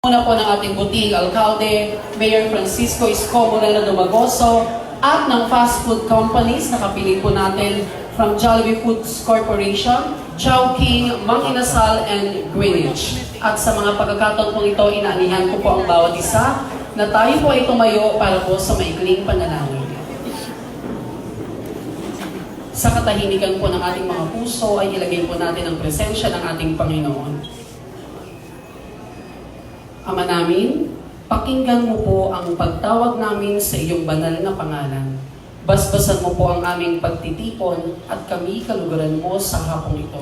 Una po ng ating buting alkalde, Mayor Francisco Isko at ng fast food companies na kapili po natin from Jollibee Foods Corporation, Chowking, Mang Inasal, and Greenwich. At sa mga pagkakataon po ito, inaanihan ko po ang bawat isa na tayo po ay tumayo para po sa maikling panalangin. Sa katahimikan po ng ating mga puso ay ilagay po natin ang presensya ng ating Panginoon. Ama namin, pakinggan mo po ang pagtawag namin sa iyong banal na pangalan. Basbasan mo po ang aming pagtitipon at kami kalugaran mo sa hapong ito.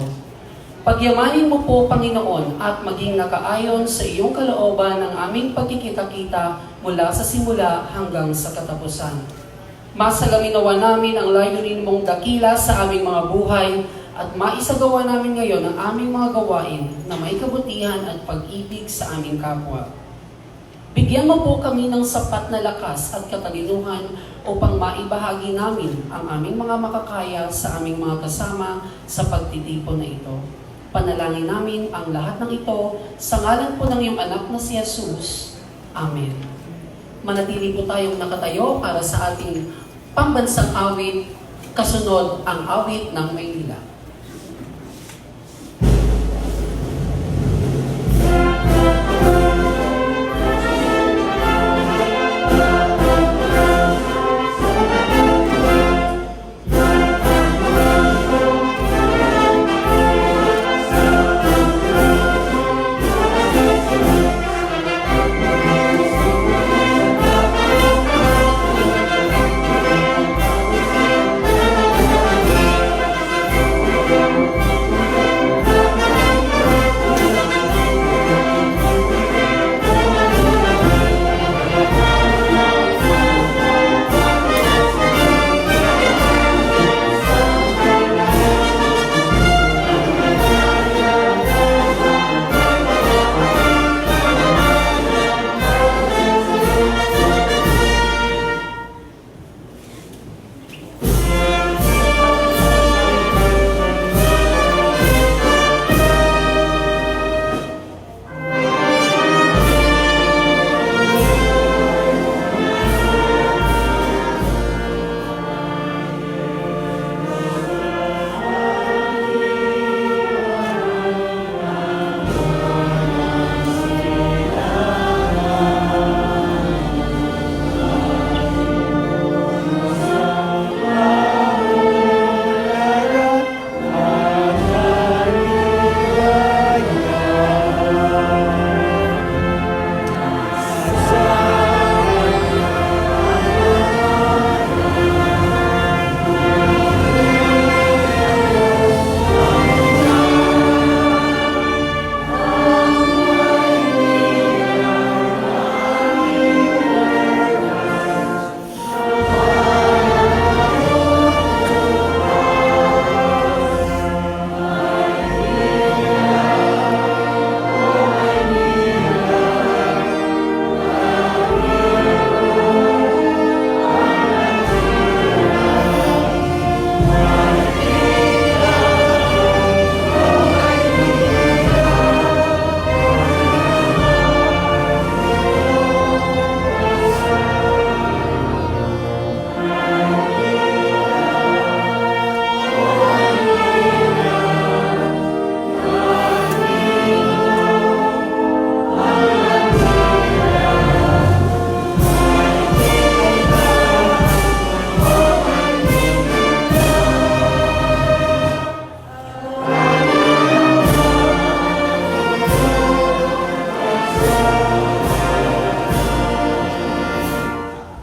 Pagyamanin mo po, Panginoon, at maging nakaayon sa iyong kalooban ang aming pagkikita-kita mula sa simula hanggang sa katapusan. Masagamin nawa namin ang layunin mong dakila sa aming mga buhay at maisagawa namin ngayon ang aming mga gawain na may kabutihan at pag-ibig sa aming kapwa. Bigyan mo po kami ng sapat na lakas at katalinuhan upang maibahagi namin ang aming mga makakaya sa aming mga kasama sa pagtitipon na ito. Panalangin namin ang lahat ng ito sa ngalan po ng iyong anak na si Jesus. Amen. Manatili po tayong nakatayo para sa ating pambansang awit, kasunod ang awit ng Maynila.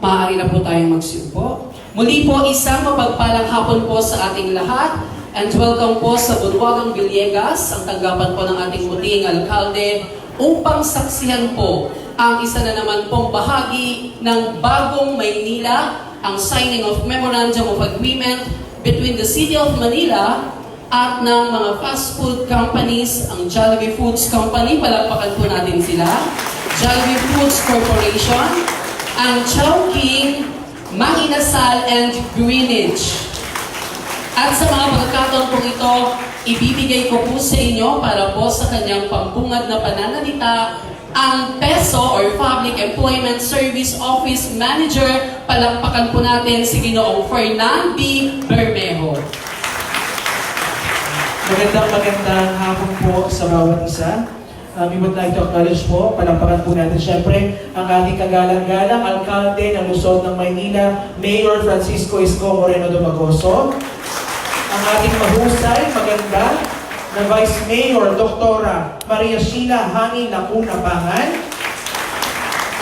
Maaari na po tayong magsiupo. Muli po, isang mapagpalang hapon po sa ating lahat and welcome po sa Bulwagang Villegas, ang tanggapan po ng ating buting alkalde upang saksihan po ang isa na naman pong bahagi ng bagong Maynila, ang signing of Memorandum of Agreement between the City of Manila at ng mga fast food companies, ang Jollibee Foods Company, palakpakan po natin sila, Jollibee Foods Corporation, ang Chowking, Mang Inasal, and Greenwich. At sa mga pagkakataon po ito, ibibigay ko po sa inyo para po sa kanyang pambungad na pananalita ang PESO or Public Employment Service Office Manager. Palakpakan po natin si Ginoong Fernan B. Bermejo. Magandang hapon po sa bawat isa. We would like to acknowledge po, palampakan po natin siyempre ang ating kagalang-galang alkalde ng Luzon ng Maynila, Mayor Francisco Isko Moreno Dumagoso. Ang ating mahusay, maganda, na Vice Mayor Dr. Maria Sheila Hani Lacuna Pangan.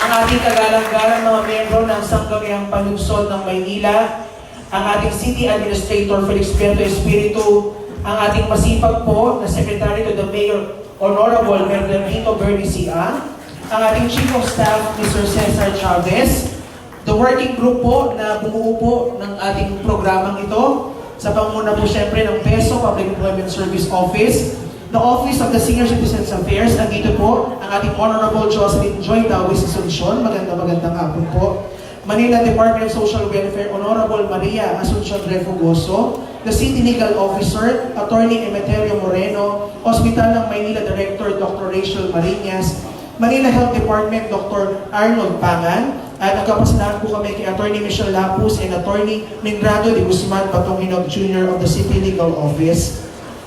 Ang ating kagalang-galang mga miyembro ng Sangguniang Panlungsod ng Maynila, ang ating City Administrator Felix Berto Espiritu, ang ating masipag po na Secretary to the Mayor Honorable Merdelito Bernicia, ang ating Chief of Staff Mr. Cesar Chavez, the working group po na bumuo po ng ating programang ito, sa panguna po siyempre ng PESO, Public Employment Service Office, the Office of the Senior Citizens Affairs, nandito po ang ating Honorable Jocelyn Joy Dawis Asuncion, magandang hapon po. Manila Department of Social Welfare, Honorable Maria Asuncion Refugoso, the City Legal Officer, Attorney Emeterio Moreno, Hospital ng Maynila Director Dr. Rachel Marinas, Manila Health Department Dr. Arnold Pangan, at nagkapasalamat po kami kay Attorney Michelle Lapus and Attorney Mingrado de Guzman Batonghinog Jr. of the City Legal Office.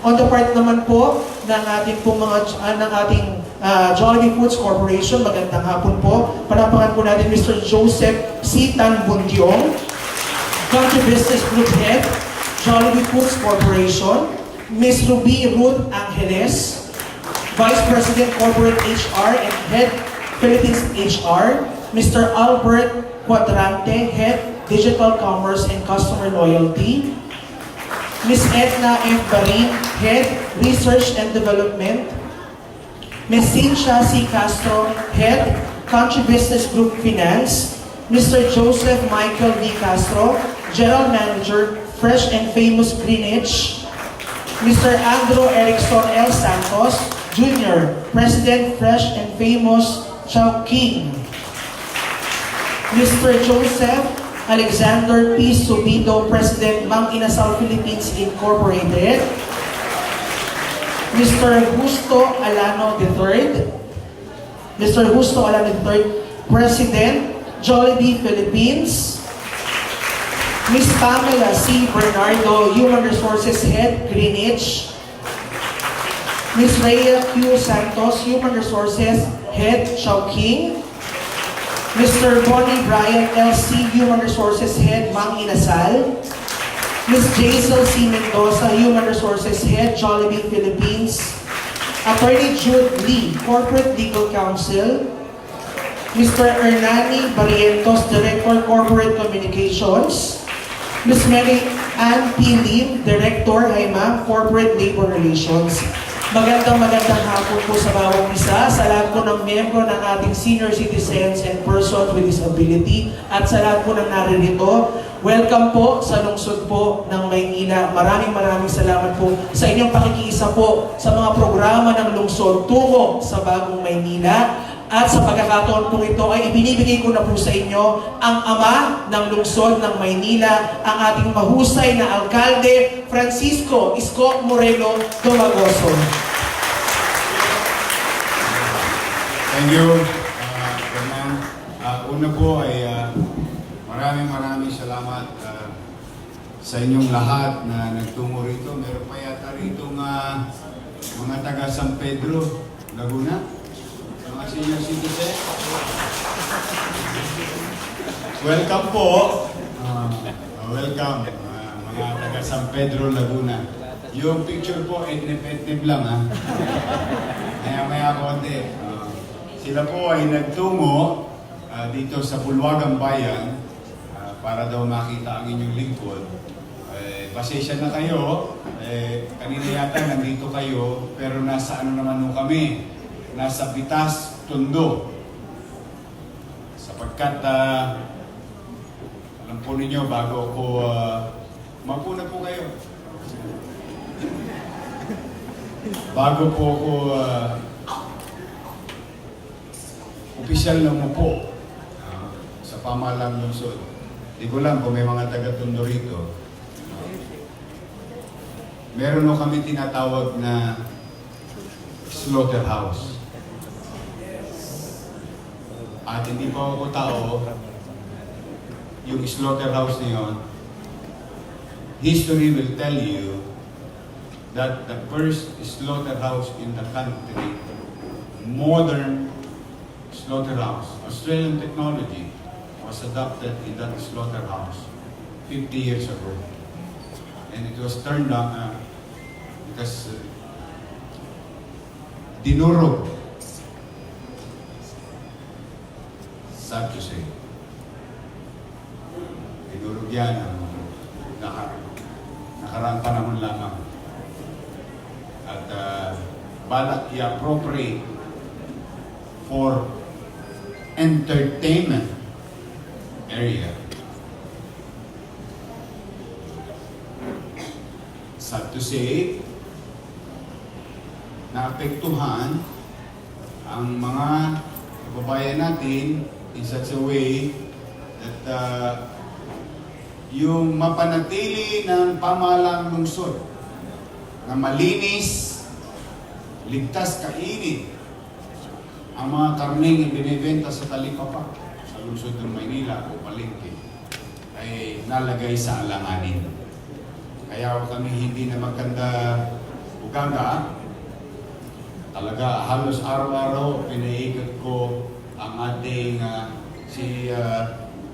On the part naman po ng ating Jollibee Foods Corporation, magandang hapon po. Palampakan po natin Mr. Joseph C. Tanbundiong, Country Business Group Head, Jollibee Foods Corporation, Ms. Ruby Ruth Angeles, Vice President Corporate HR and Head Philippines HR, Mr. Albert Quadrante, Head Digital Commerce and Customer Loyalty, Ms. Edna F. Barin, Head Research and Development, Ms. Cynthia C. Castro, Head Country Business Group Finance, Mr. Joseph Michael V. Castro, General Manager, Fresh and Famous Greenwich, Mr. Andrew Erickson L. Santos, Jr., President, Fresh and Famous Chowking, Mr. Joseph Alexander P. Subido, President, Mang Inasal Philippines Incorporated, Mr. Justo Alano III, Mr. Justo Alano III, President, Jollibee Philippines, Ms. Pamela C. Bernardo, Human Resources Head, Greenwich, Ms. Rhea Q. Santos, Human Resources Head, Chowking, Mr. Bonnie Brian LC, Human Resources Head, Mang Inasal, Ms. Jaisal C. Mendoza, Human Resources Head, Jollibee Philippines, Attorney Jude Lee, Corporate Legal Counsel, Mr. Hernani Barrientos, Director Corporate Communications, Ms. Mary Ann P. Lim, Director, hi ma'am, Corporate Labor Relations. Magandang hapon po sa bawat isa, sa lahat po ng miyembro ng ating senior citizens and persons with disability, at sa lahat po ng naririto. Welcome po sa lungsod po ng Maynila. Maraming salamat po sa inyong pakikiisa po sa mga programa ng lungsod tungo sa bagong Maynila. At sa pagkakataon po ito ay ibinibigay ko na po sa inyo ang ama ng lungsod ng Maynila, ang ating mahusay na alkalde, Francisco Isko Moreno Dumagoso. Thank you, Fernand. Una po ay maraming salamat sa inyong lahat na nagtungo rito. Meron pa yata rito mga taga San Pedro, Laguna. Mga senior citizen. Welcome po. Welcome, mga taga San Pedro, Laguna. Yung picture po, etnip lang ha. Maya konti. Sila po ay nagtungo dito sa Bulwagang Bayan para daw makita ang inyong lingkod. Pasensya na kayo. Kanina yata nandito kayo, pero nasa ano naman nung kami? Nasa Pitas, Tondo. Sapagkat, alam po ninyo, bago ako, mapuna po kayo. Bago po ako, opisyal na umupo sa pamahalang lungsod. Di ko lang kung may mga taga-Tondo rito. Meron o kami tinatawag na slaughterhouse. at hindi pa ako tao, yung slaughterhouse na yun, history will tell you that the first slaughterhouse in the country, modern slaughterhouse, Australian technology, was adopted in that slaughterhouse 50 years ago. And it was turned down because dinurog. Sad to say. Dinurog yan ang nakaraang panahon lamang. At balak i-appropriate for entertainment area. Sad to say, naapektuhan ang mga kababayan natin in such a way that yung mapanatili ng pamahalang lungsod na malinis, ligtas kainin ang mga karneng ibinibenta sa talipapa sa lungsod ng Maynila o Palengke ay nalagay sa alanganin. Kaya kami hindi na maganda ugaga. Talaga halos araw-araw pinaiikot ko ang ating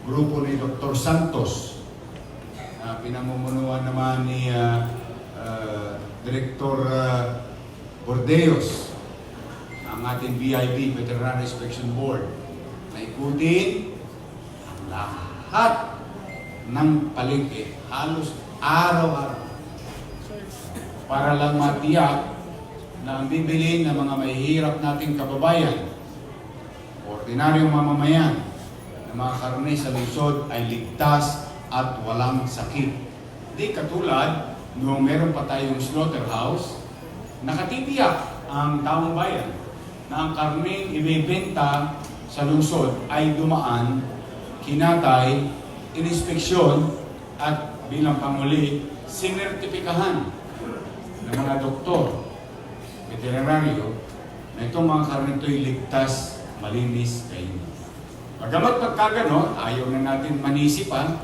grupo ni Dr. Santos. Pinamumunuan naman ni Director Bordeos, ang ating VIP, Veterinary Inspection Board, na ikutin ang lahat ng palengke, halos araw-araw, para lang matiyak na ang bibilin ng mga mahihirap nating kababayan, ordinaryong mamamayan, na mga karne sa lungsod ay ligtas at walang sakit. Di katulad nung meron pa tayong slaughterhouse, nakatitiyak ang taong bayan na ang karneng ibebenta sa lungsod ay dumaan, kinatay, inspeksyon at bilang panguli, sinertipikahan ng mga doktor, veterinaryo, na itong mga karne ito'y ligtas, malinis, kainin. Bagamat pagkaganon, ayaw na natin manisipan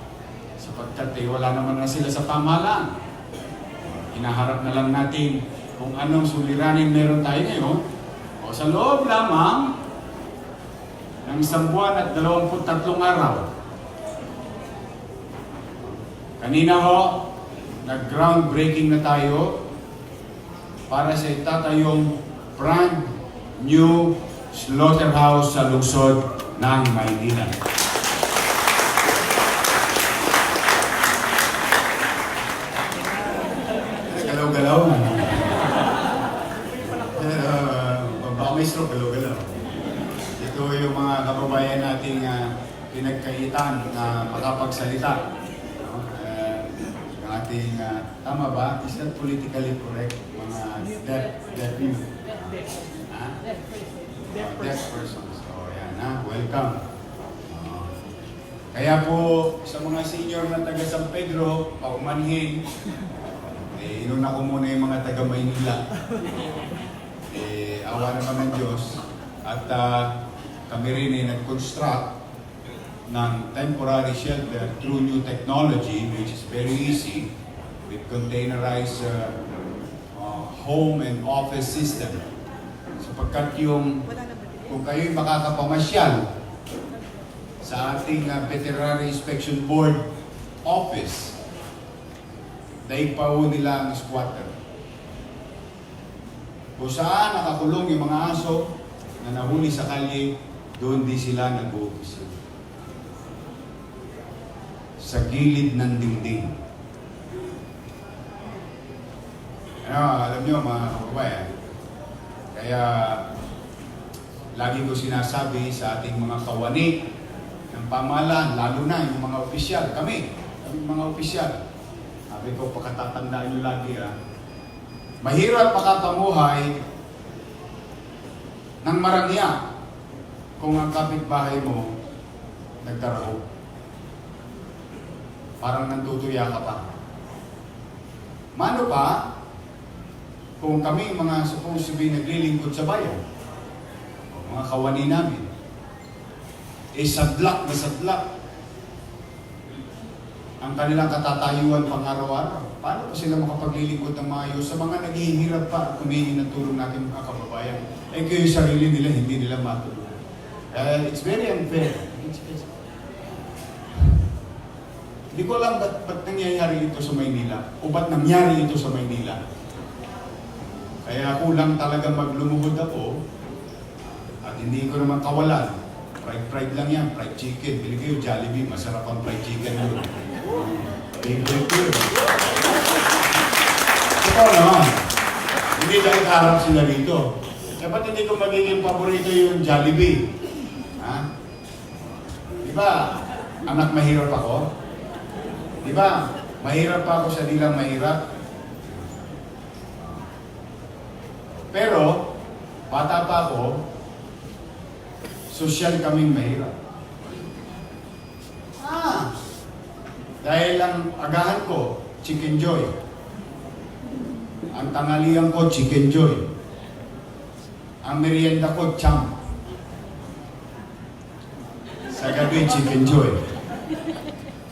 sapagkat wala naman na sila sa pamahalaan. Hinaharap na lang natin kung anong suliranin meron tayo ngayon o sa loob lamang ng 1 buwan at 23 araw. Kanina ho, nag-groundbreaking na tayo para sa itatayong brand new slaughterhouse sa lungsod ng Maynila. Galaw-galaw na. Baka may stroke, galaw-galaw. Ito yung mga kababayan nating pinagkaitan na makapagsalita. Ang ating, tama ba? Is that politically correct? Mga deaf people. Deaf persons. O yan, welcome. Kaya po, sa mga senior na taga San Pedro, paumanhin, inuna ko muna yung mga taga Maynila. Awa naman ng Diyos. At kami rin ay nag-construct ng temporary shelter through new technology, which is very easy, with containerized home and office system. Sapagkat kung kayo'y makakapamasyal sa ating Veterinary Inspection Board office, daig pa ho nila ang squatter. Kung saan nakakulong yung mga aso na nahuli sa kalye, doon di sila nag-uupis. Sa gilid ng dingding. Alam nyo mga kababayan, kaya lagi ko sinasabi sa ating mga kawani ng pamahalaan, lalo na yung mga opisyal, kami mga opisyal, sabi ko, pagkatatandaan nyo lagi mahirap makapamuhay ng marangya kung ang kapitbahay mo nagtaraho. Parang nantutuya ka pa. Mano pa, kung kami mga supposed to be naglilingkod sa bayan, mga kawani namin, sadlak na sadlak ang kanilang katatayuan pang-araw-araw. Paano pa sila makapaglilingkod ng maayos sa mga naghihirap pa at humingi ng tulong natin mga kababayan? Eh kayo yung sarili nila, hindi nila matulungan. It's very unfair. Hindi ko alam ba't nangyayari ito sa Maynila o ba't nangyari ito sa Maynila. Kaya kulang talaga maglumuhod ako at hindi ko naman kawalan. Fried lang yan, fried chicken. Bili kayo Jollibee, masarap ang fried chicken yun. Favorite ko yun. Ito naman, hindi dahil harap sila rito. Kaya ba't hindi ko magiging paborito yung Jollibee? Ha? Di ba, anak mahirap ako? Di ba, mahirap pa ako sa nilang mahirap? Pero, bata pa ako, sosyal kaming mahirap. Dahil ang agahan ko, Chicken Joy. Ang tanghalian ko, Chicken Joy. Ang merienda ko, Champ. Sa gabi, Chicken Joy.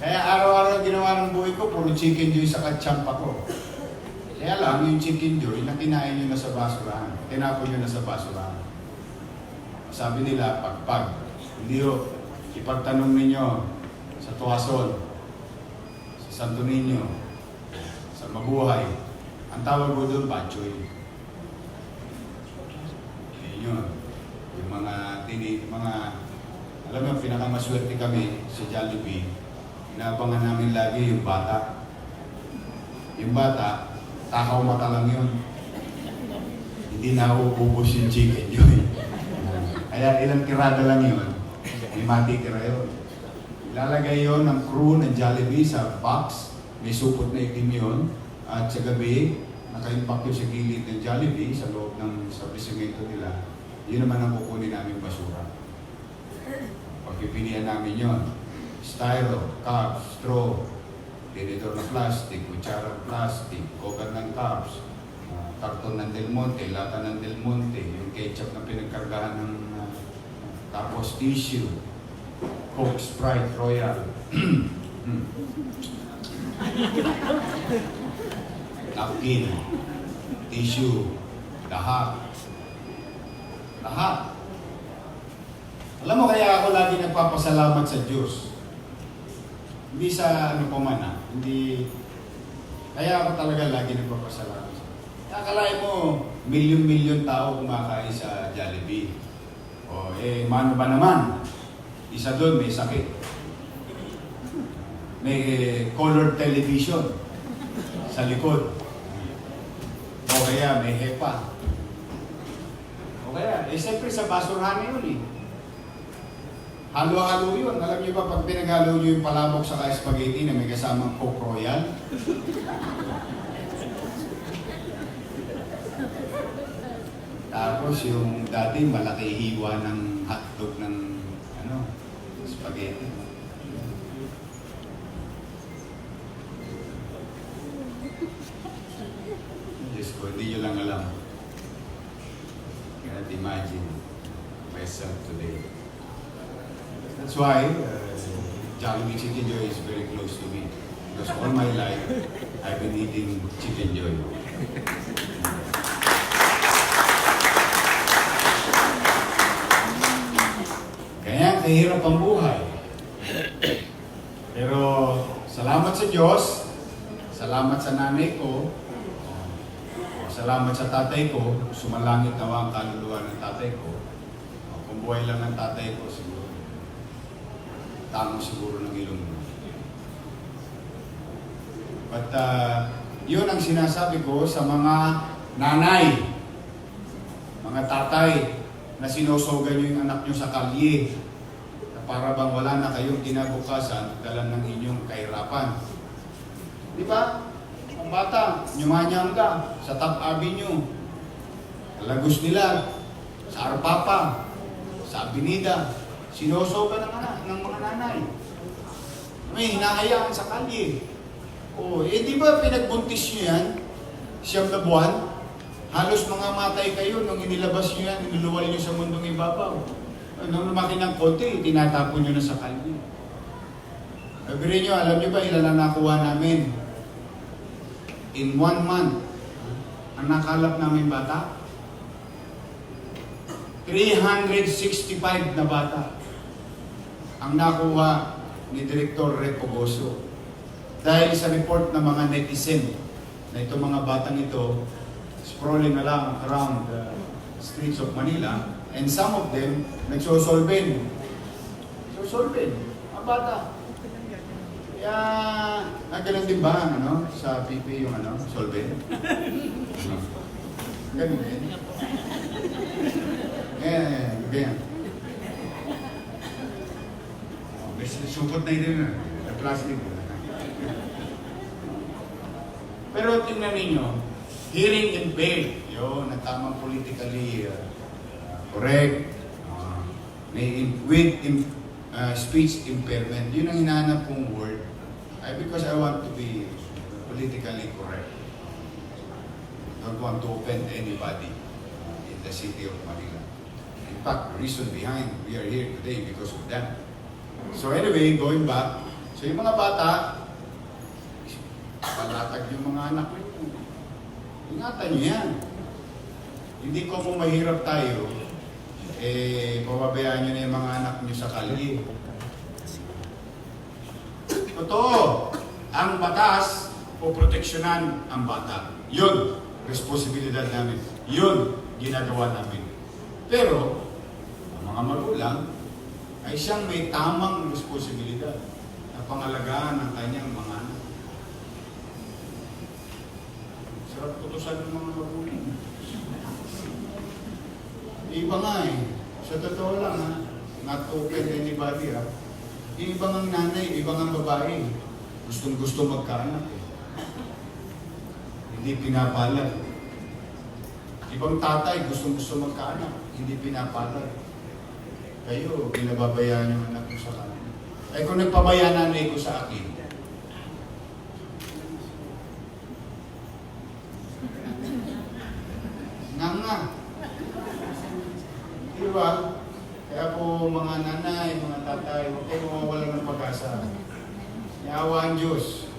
Kaya araw-araw ginawa ng buhay ko, puro Chicken Joy sa Champ ako. Kaya lang, yung Chicken Joy na kinain nyo na sa basurahan. Tinapon nyo na sa basurahan. Sabi nila, pagpag. Hindi ho, ipagtanong ninyo sa Tuason, sa Santo Niño, sa Mabuhay. Ang tawag ko doon, Bachoy. Yun. Yung mga alam mo, pinakamaswerte kami sa Jollibee, inaabangan namin lagi yung bata. Yung bata, takaw mata lang yun. Hindi na ububos yung Chicken Joy. Kaya ilang tirada lang yun, may tira yun. Ilalagay yun ng crew ng Jollibee sa box, may supot na itim yun, at sa gabi, naka-impact yun sa gilid ng Jollibee, sa loob ng establishmento nila. Yun naman ang kukunin namin basura. Pagpipilian namin yun, styro, cup, straw, tinidor na plastic, kutsara plastic, cover ng cups, karton ng Del Monte, lata ng Del Monte, yung ketchup na pinagkargahan ng tapos tissue, Coke, Sprite, Royal, napkin, tissue, lahat. Lahat. Alam mo, kaya ako lagi nagpapasalamat sa Diyos. Hindi sa ano pa man, hindi. Kaya ako talaga lagi nagpapasalamat. Akalain mo, milyon-milyon tao kumakain sa Jollibee. O, mano ba naman? Isa doon, may sakit. May colored television sa likod. O kaya may hepa. O kaya, siyempre sa basurahan yun eh. Halo-halo yun. Alam niyo ba, pag pinaghalo niyo yung palabok sa spaghetti na may kasamang Coke Royal? Tapos yung dati malaki hiwa ng hotdog ng spaghetti. Diyos ko, hindi nyo lang alam. Cannot imagine myself today. That's why Jollibee Chicken Joy is very close to me. Because all my life, I've been eating Chicken Joy. Kaya kahirap ang buhay. Pero salamat sa Diyos, salamat sa nanay ko, salamat sa tatay ko, sumalangit nawa ang kaluluwa ng tatay ko. Kung buhay lang ng tatay ko, siguro, tamo siguro ng ilong mo. But yun ang sinasabi ko sa mga nanay, mga tatay, na sinusogan nyo yung anak nyo sa kalye, na para bang wala na kayong kinabukasan, dala ng inyong kahirapan. Di ba? Ang bata, nyumanyangga sa Top Avenue, Lagos nila, sa Arpapa, sa Avenida, sinusogan ng mga nanay. May hinahayaan sa kalye. Di ba pinagbuntis nyo yan, 9 na buwan? Halos mga matay kayo nung inilabas nyo yan, inuluwal nyo sa mundong ibabaw. Nung lumaki ng konti, tinatapon nyo na sa kalye. Sabihin nyo, alam nyo ba ilan na nakuha namin? In 1 month, ang nakalap namin bata, 365 na bata ang nakuha ni Director Repogoso. Dahil sa report ng mga netizen na itong mga batang ito, sprawling around the streets of Manila, and some of them nagsosolven. Ang bata. Kaya, nagalan din ba sa PP yung solven? Ganun din. Ganyan. May supot na yun na plastic. Pero tingnan ninyo, hearing impaired, yun, na tamang politically correct, with speech impairment, yun ang hinahanap kong word. Because I want to be politically correct. Don't want to offend anybody in the city of Manila. In fact, the reason behind we are here today because of them. So anyway, going back, so yung mga bata, palatag yung mga anak nyo. Ingatan nyo yan. Hindi ko kung mahirap tayo, pababayaan nyo na yung mga anak nyo sa kalye. Totoo, ang batas o proteksyonan ang bata. Yun, responsibilidad namin. Yun, ginagawa namin. Pero, ang mga magulang ay siyang may tamang responsibilidad na pangalagaan ng kanyang mga anak. Sarap putusan ng mga magulang. Iba nga sa totoo lang not to offend anybody Yung ibang ang nanay, ibang ang babae, gustong-gusto magkaanak hindi pinapalad. Ibang tatay, gustong-gusto magkaanak, hindi pinapalad. Kayo, pinababayaan yung anak ko sa kanila. Ay kung nagpabaya nanay ko sa akin, nga. Diba? Kaya po mga nanay, mga tatay, huwag kayo mawawalan ng pag-asa. Yawa ang Diyos.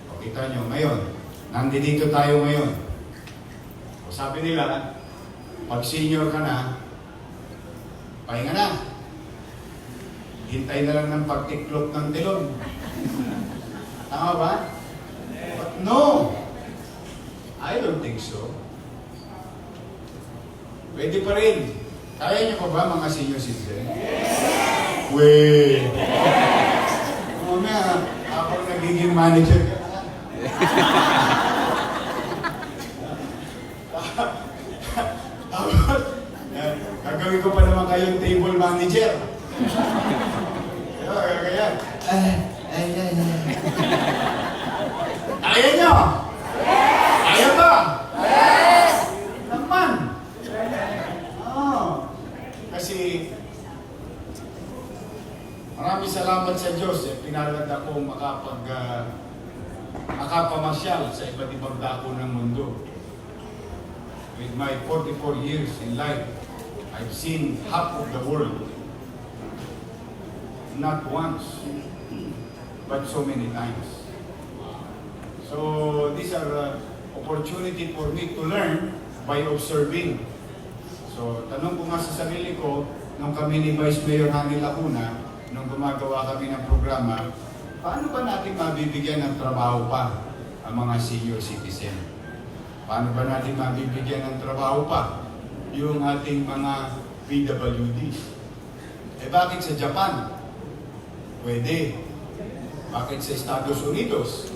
O kita nyo, ngayon, nandito tayo ngayon. O sabi nila, pag senior ka na, pahinga na. Hintay na lang ng pagtiklop ng telon. Tama ba? But no! I don't think so. Pwede pa rin. Kaya niyo pa ba mga senior citizen? Yes! Wait! Mamaya, ako nagiging manager ka na. Gagawin ko pa naman kayong table manager. Kaya. Kaya niyo? Kaya ba? Yes! Naman! Kasi maraming salamat sa Diyos pinalad ako makapamasyal sa iba't ibang dako ng mundo. With my 44 years in life, I've seen half of the world. Not once, but so many times. So these are opportunity for me to learn by observing. So, tanong ko nga sa sarili ko, nung kami ni Vice Mayor Hani Lacuna, nung gumagawa kami ng programa, paano ba natin mabibigyan ng trabaho pa ang mga senior citizen? Paano ba natin mabibigyan ng trabaho pa yung ating mga PWD? Bakit sa Japan? Pwede. Bakit sa Estados Unidos?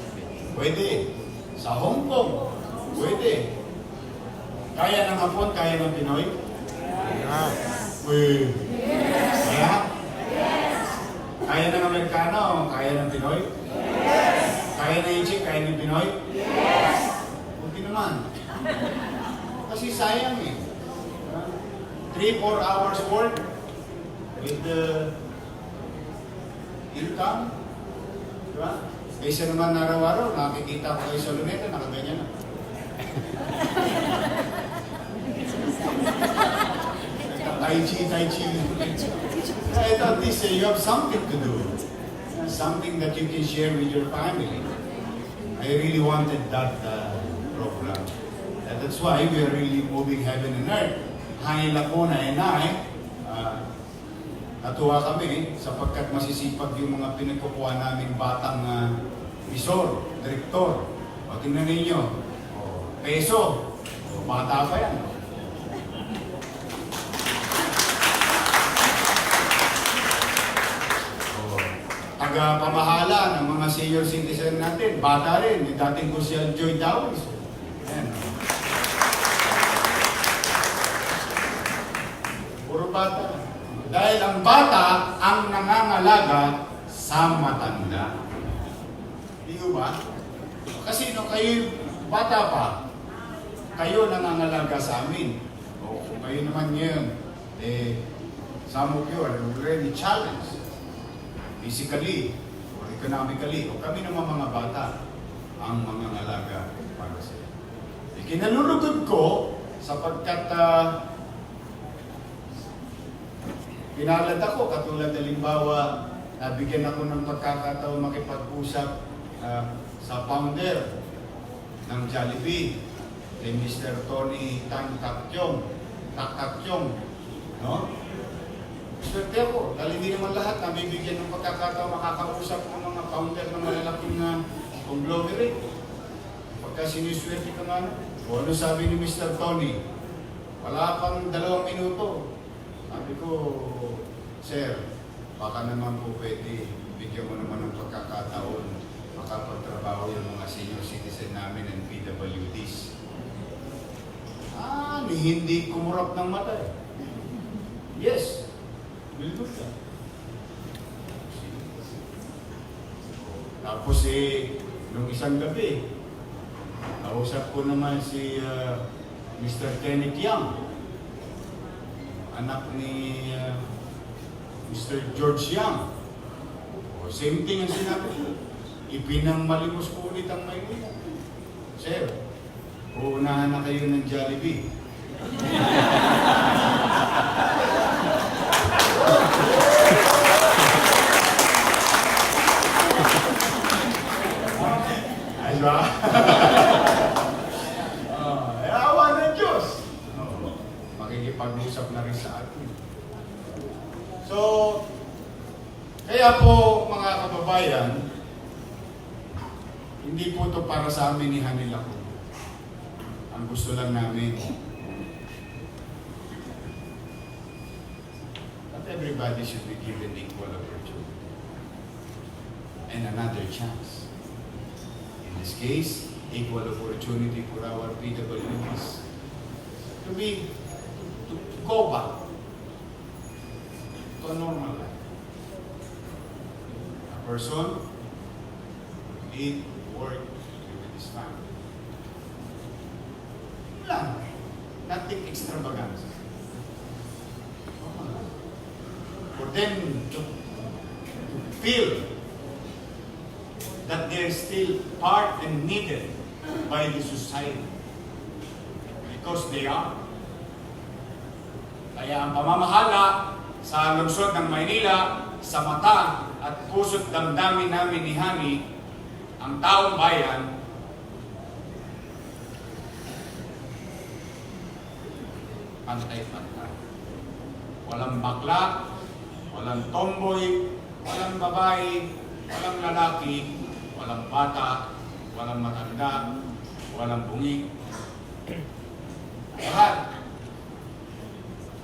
Pwede. Sa Hong Kong? Pwede. Kaya ng Hapon, kaya ng Pinoy? Yes. Kaya? Yes. Kaya ng Amerikano, kaya ng Pinoy? Yes. Kaya ng Ichik, kaya ng Pinoy? Yes. Hindi naman. Kasi sayang 3-4 hours work with the income. Diba? Kaysa naman araw-araw, nakikita ko kayo sa luneta, nakaganyan na. Tai Chi. I thought this, you have something to do. Something that you can share with your family. I really wanted that program. And that's why we are really moving heaven and earth. Hangin Lacona and I, natuwa kami sapagkat masisipag yung mga pinagkukuha naming batang visor, direktor. O tingnan ninyo, peso, bata pa yan. Taga-pamahala ng mga senior citizen natin, bata rin, yung dating Social Joy Dawes. Ayan. Puro bata. Dahil ang bata ang nangangalaga sa matanda. Di ba? Kasi no, kayo bata pa, kayo nangangalaga sa amin. O kung kayo naman ngayon, some of you are already challenged. Physically or economically, o kami naman mga bata ang mga ngalaga para sa iyo. Ikinalulugod ko sapagkat pinalad ako, katulad halimbawa, nabigyan ako ng pagkakataon makipag-usap sa founder ng Jollibee, kay Mr. Tony Taktakyong, no? Swerte ako, dahil hindi naman lahat nabibigyan ng pagkakataon makakausap ng mga founder ng malalaking conglomerate. Pagka siniswerte ka nga, o ano sabi ni Mr. Tony? Wala pang 2 minuto. Sabi ko, Sir, baka naman po pwede, bigyan mo naman ng pagkakataon makapagtrabaho yung mga senior citizen namin and PWDs. Ni hindi kumurap ng mata eh. Yes. Will do that. Tapos nung isang gabi, nausap ko naman si Mr. Kenneth Young, anak ni Mr. George Young. Same thing ang sinabi ko. Ipinangmalimos ko ulit ang Maynila. Sir, uunahan na kayo ng Jollibee. Diba? Awa ng Diyos. Makikipag-usap na rin sa atin. So, kaya po mga kababayan, hindi po ito para sa amin ni Hanila ko. Ang gusto lang namin, that everybody should be given equal opportunity and another chance. In this case, equal opportunity for our PWDs to go back to a normal life. A person eat, work, live with his family. Lang. Nothing extravagant. For them to feel that they're still part and needed by the society. Because they are. Kaya ang pamamahala sa lungsod ng Maynila, sa mata at puso't damdamin namin ni Hani, ang taong bayan, pantay-pantay. Walang bakla, walang tomboy, walang babae, walang lalaki, walang bata, walang matanda, walang bungig. Lahat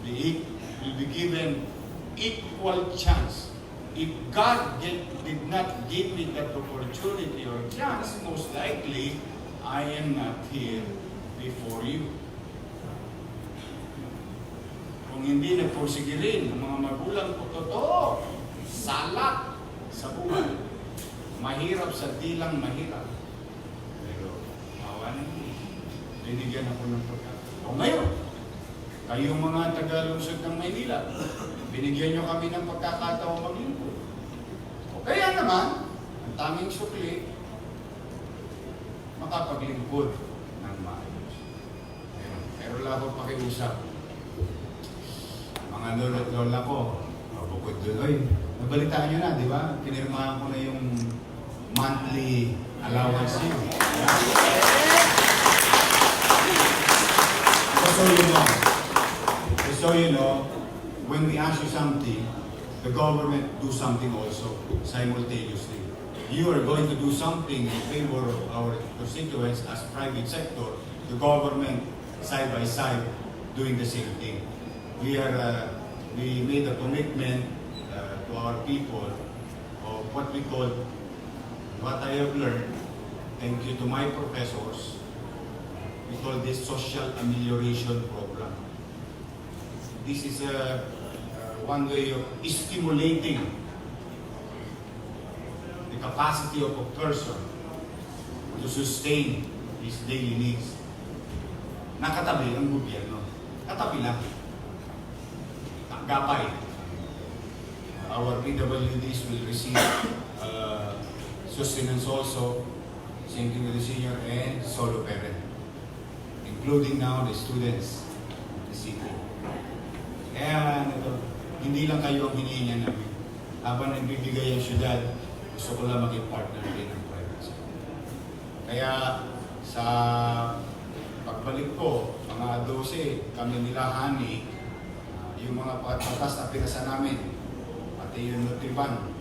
will be given equal chance. If God did not give me that opportunity or chance, most likely, I am not here before you. Kung hindi nagpursige rin ng mga magulang ko, totoo, salak sa buhay. Mahirap sa dilang mahirap. Pero, awa na yun. Binigyan ako ng pagkakataon. O ngayon, kayong mga taga-lungsod ng Maynila, binigyan nyo kami ng pagkakataon maglingkod. O kaya naman, ang tanging sukli, makapaglingkod ng maayos. Pero lang ako pakiusap. mga lolo't lola ko, bukod doon, oy, nabalitaan nyo na, di ba? Pinirmahan ko na yung monthly allowance nyo. So you know, when we ask you something, the government do something also simultaneously. You are going to do something in favor of our constituents as private sector, the government side by side doing the same thing. We made a commitment to our people of what we call, what I have learned, thank you to my professors, we call this social amelioration program. This is one way of stimulating the capacity of a person to sustain his daily needs. Nakatabi ang gobyerno. Katabi lang. Gapay. Our PWDs will receive sustenance also, same thing with the senior and solo parent, including now the students of the city. Kaya hindi lang kayo ang hinihingan namin. Habang nagbibigay ang syudad, gusto ko lang maging partner din ng private sector. Kaya sa pagbalik ko, mga 12, kami nila Hani, yung mga patas na pinasa namin, pati yung Nutriban.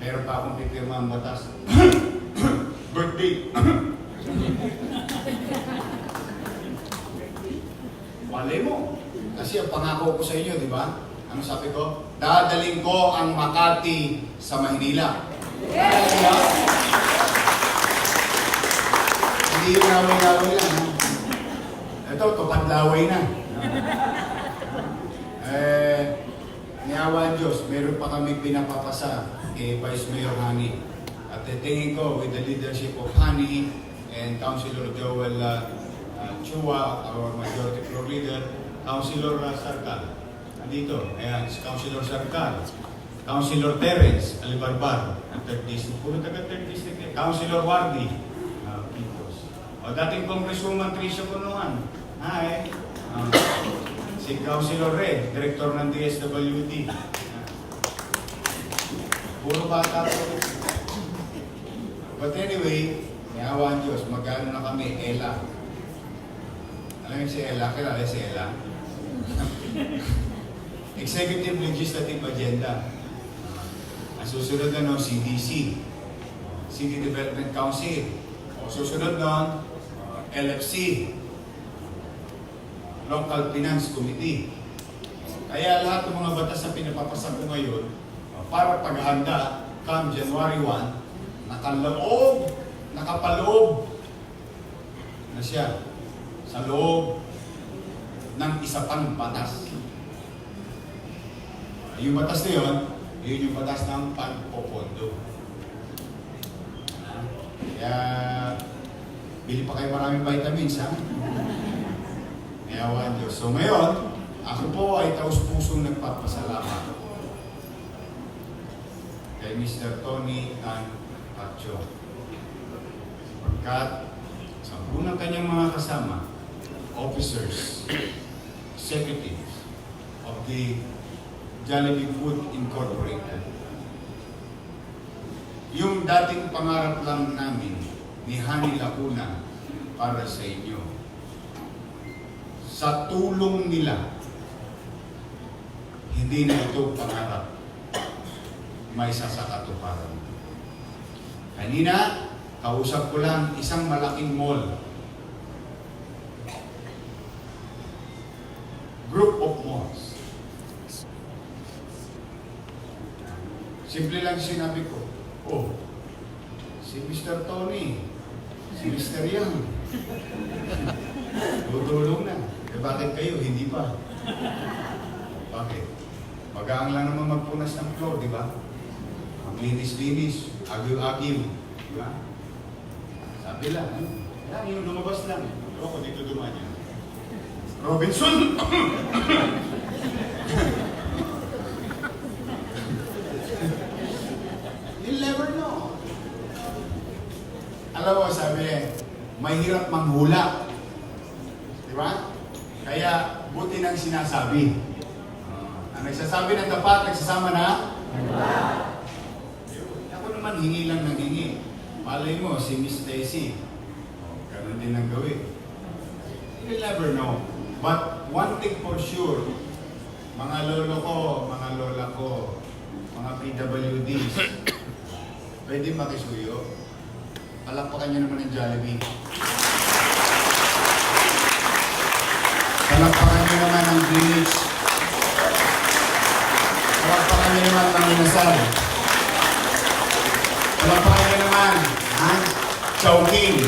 Meron pa akong pipirma ang batas. Birthday! Wala mo. Kasi ang pangako ko sa inyo, di ba? Ano sabi ko? Dadaling ko ang Makati sa Maynila. Diba? Hindi yung laway-laway lang. Ito, tupad laway na. Niawa ang Diyos, meron pa kami pinapapasa kay Vice Mayor Hani. At tingin ko, with the leadership of Hani and Councilor Joel Chua, our majority floor leader, Councilor Sarkal, andito, ayan, si Councilor Sarkal, Councilor Terence Alibarbar, ang 3rd District, puro taga 3rd District, Councilor Wardi, Pitos, o dating Congresswoman Tricia Punuan, hi, si Councilor Red, Director ng DSWD, puro bata po. But anyway, niyawa ang Diyos, magkano na kami, Ella. Alam mo si Ella? Kilala si Ella? Executive Legislative Agenda. Ang susunod na no, CDC, City Development Council. O susunod nun, LFC, Local Finance Committee. Kaya lahat ng mga batas na pinapapasa ko ngayon, para paghahanda, come January 1, nakapaloob na siya sa loob ng isa pang batas. Yung batas na yun yung batas ng pagpopondo. Kaya, bili pa kayo maraming vitamins, ha? Mayawan Diyos. So ngayon, ako po ay taus-pusong nagpapasalamat kay Mr. Tony Tan Pacho. Pagkat sa unang kanyang mga kasama, officers, executives of the Jollibee Food Incorporated. Yung dating pangarap lang namin ni Hani Lacuna para sa inyo. Sa tulong nila, hindi na ito pangarap. May sasakatuparan. Kanina, kausap ko lang isang malaking mall. Group of malls. Simple lang sinabi ko, oh, si Mr. Tony, si Mr. Yang, tutulong na. Eh bakit kayo? Hindi pa. Bakit? Magaang lang naman magpunas ng floor, di ba? Ang linis-linis, agyo-agyo, di ba? Sabi lang, yan, yung lumabas lang. Ako dito dumaan yan. Robinson! You'll never know. Alam mo, sabi mahirap manghula. Di ba? Kaya, buti na ang sinasabi. Ang nagsasabi ng tapat, nagsasama na? Ako naman, hingi lang ng hingi. Malay mo, si Miss Stacy, ganun din ang gawin. You'll never know. But one thing for sure, mga lolo ko, mga lola ko, mga PWDs, pwede makisuyo. Palakpakan nyo naman ng Jollibee. Palakpakan nyo naman ng Greenwich. Palakpakan nyo naman ng Inasal. Palakpakan nyo naman ang Chowking.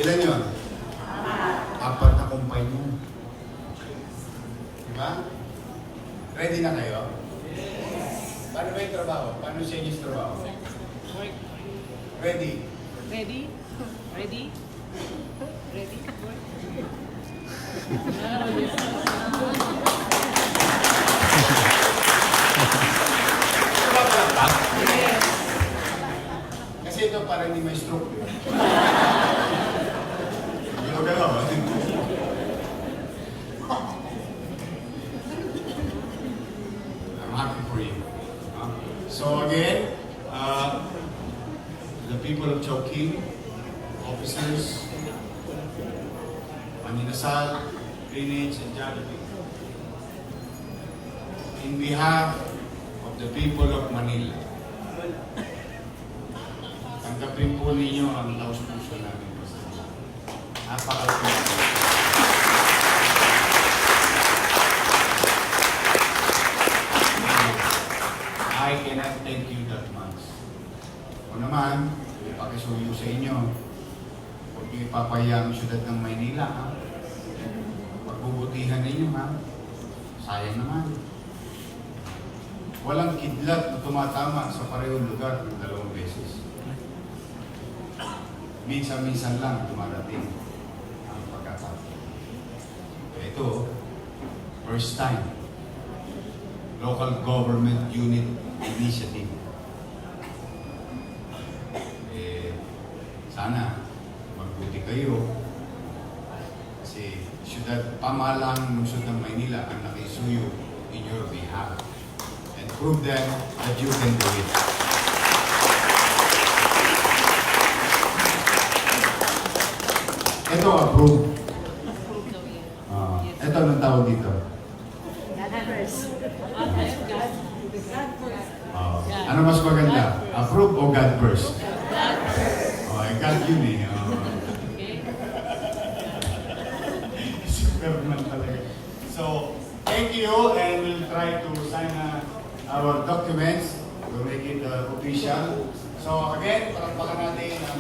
Ilan yun? Apat na kumpay nyo. Diba? Ready na kayo? Paano ba yung trabaho? Paano siya yung trabaho? Ready? Ready? Ready? Ready? Kasi ito parang hindi may stroke. Galaw-galaw. I'm happy for you. So again, the people of Chowking, officers, Maninasal, Greenwich, and Jollibee, in behalf of the people of Manila, tanggapin po ninyo ang taus-puso namin. Napaka-puso. I cannot thank you that much. O naman, ipakisuyo sa inyo. Huwag niyo ipapaya ang syudad ng Maynila, ha? Pagbubutihan ninyo, ha? Sayang naman. Walang kidlat na tumatama sa parehong lugar ng 2 beses. Minsan-minsan lang dumarating ang pagkakataon. Ito, first time. Local Government Unit Initiative. Sana magbuti kayo kasi syudad pamahalaan ng lungsod ng Maynila ang nakisuyo in your behalf and prove them that you can do it. Ito, approve. Ito, anong tawag dito? Ano mas maganda? Approve o God first? God yun eh. Superman talaga. So, thank you and we'll try to sign our documents to make it official. So again, palakpakan natin ang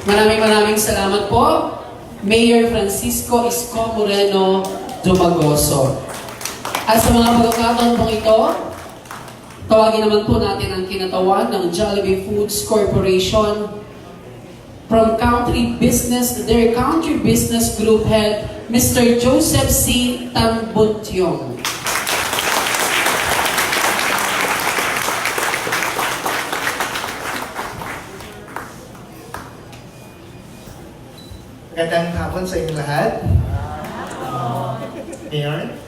Maraming salamat po, Mayor Francisco Isko Moreno Dumagoso. At sa mga pagkakataon pong ito, tawagin naman po natin ang kinatawan ng Jollibee Foods Corporation from their Country Business Group Head, Mr. Joseph C. Tambutyong. Magandang hapon sa inyong lahat. Mayor,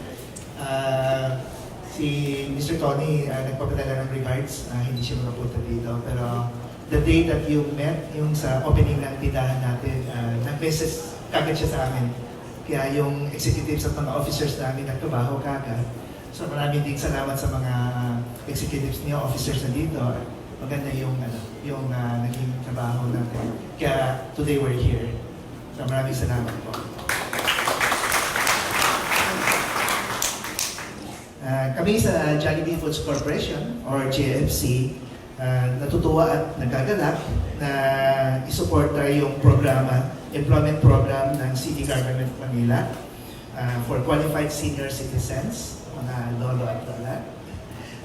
si Mr. Tony nagpapadala ng regards. Hindi siya makapunta dito. Pero the day that you met, yung sa opening ng tindahan natin, nag-message kagad siya sa amin. Kaya yung executives at mga officers namin nagtrabaho kagad. So maraming din salamat sa mga executives niyo, officers na dito. Maganda yung naging trabaho natin. Kaya today we're here. So maraming salamat po. Kami sa Jollibee Foods Corporation or JFC, natutuwa at nagagalak na isuporta yung employment program ng City Government of Manila for qualified senior citizens, mga lolo at lola,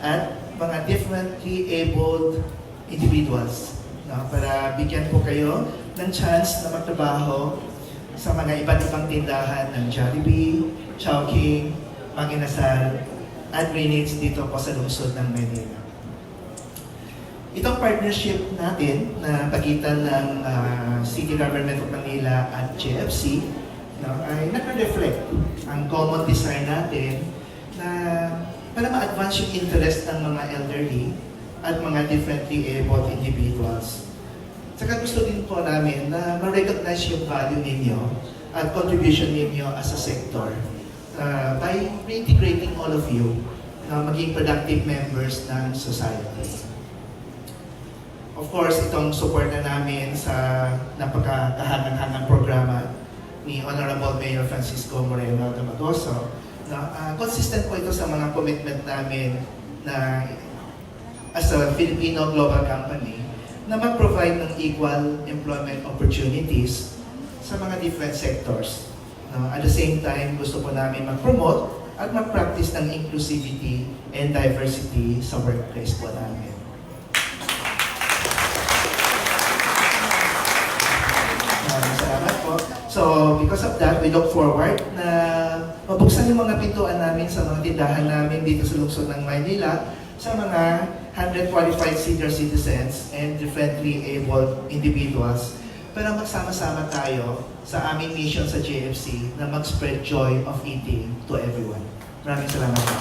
at mga differently abled individuals, para bigyan po kayo ng chance na magtrabaho sa mga iba't ibang tindahan ng Jollibee, Chowking, Manginasal, at Greenwich dito po sa lungsod ng Manila. Itong partnership natin na pagitan ng City Government of Manila at JFC, no, ay naka-reflect ang common design natin na para ma-advance yung interest ng mga elderly at mga differently abled individuals. Saka gusto din po namin na ma-recognize yung value ninyo at contribution ninyo as a sector by reintegrating all of you na maging productive members ng society. Of course, itong support na namin sa napakahangang-hangang programa ni Honorable Mayor Francisco Moreno Damagoso, consistent po ito sa mga commitment namin na as a Filipino global company na mag-provide ng equal employment opportunities sa mga different sectors. At the same time, gusto po namin mag-promote at mag-practice ng inclusivity and diversity sa workplace po namin. Salamat po. So, because of that, we look forward na mabuksan yung mga pintuan namin sa mga tindahan namin dito sa lungsod ng Maynila sa mga 100 qualified senior citizens and differently abled individuals para magsama-sama tayo sa aming mission sa JFC na mag-spread joy of eating to everyone. Maraming salamat po.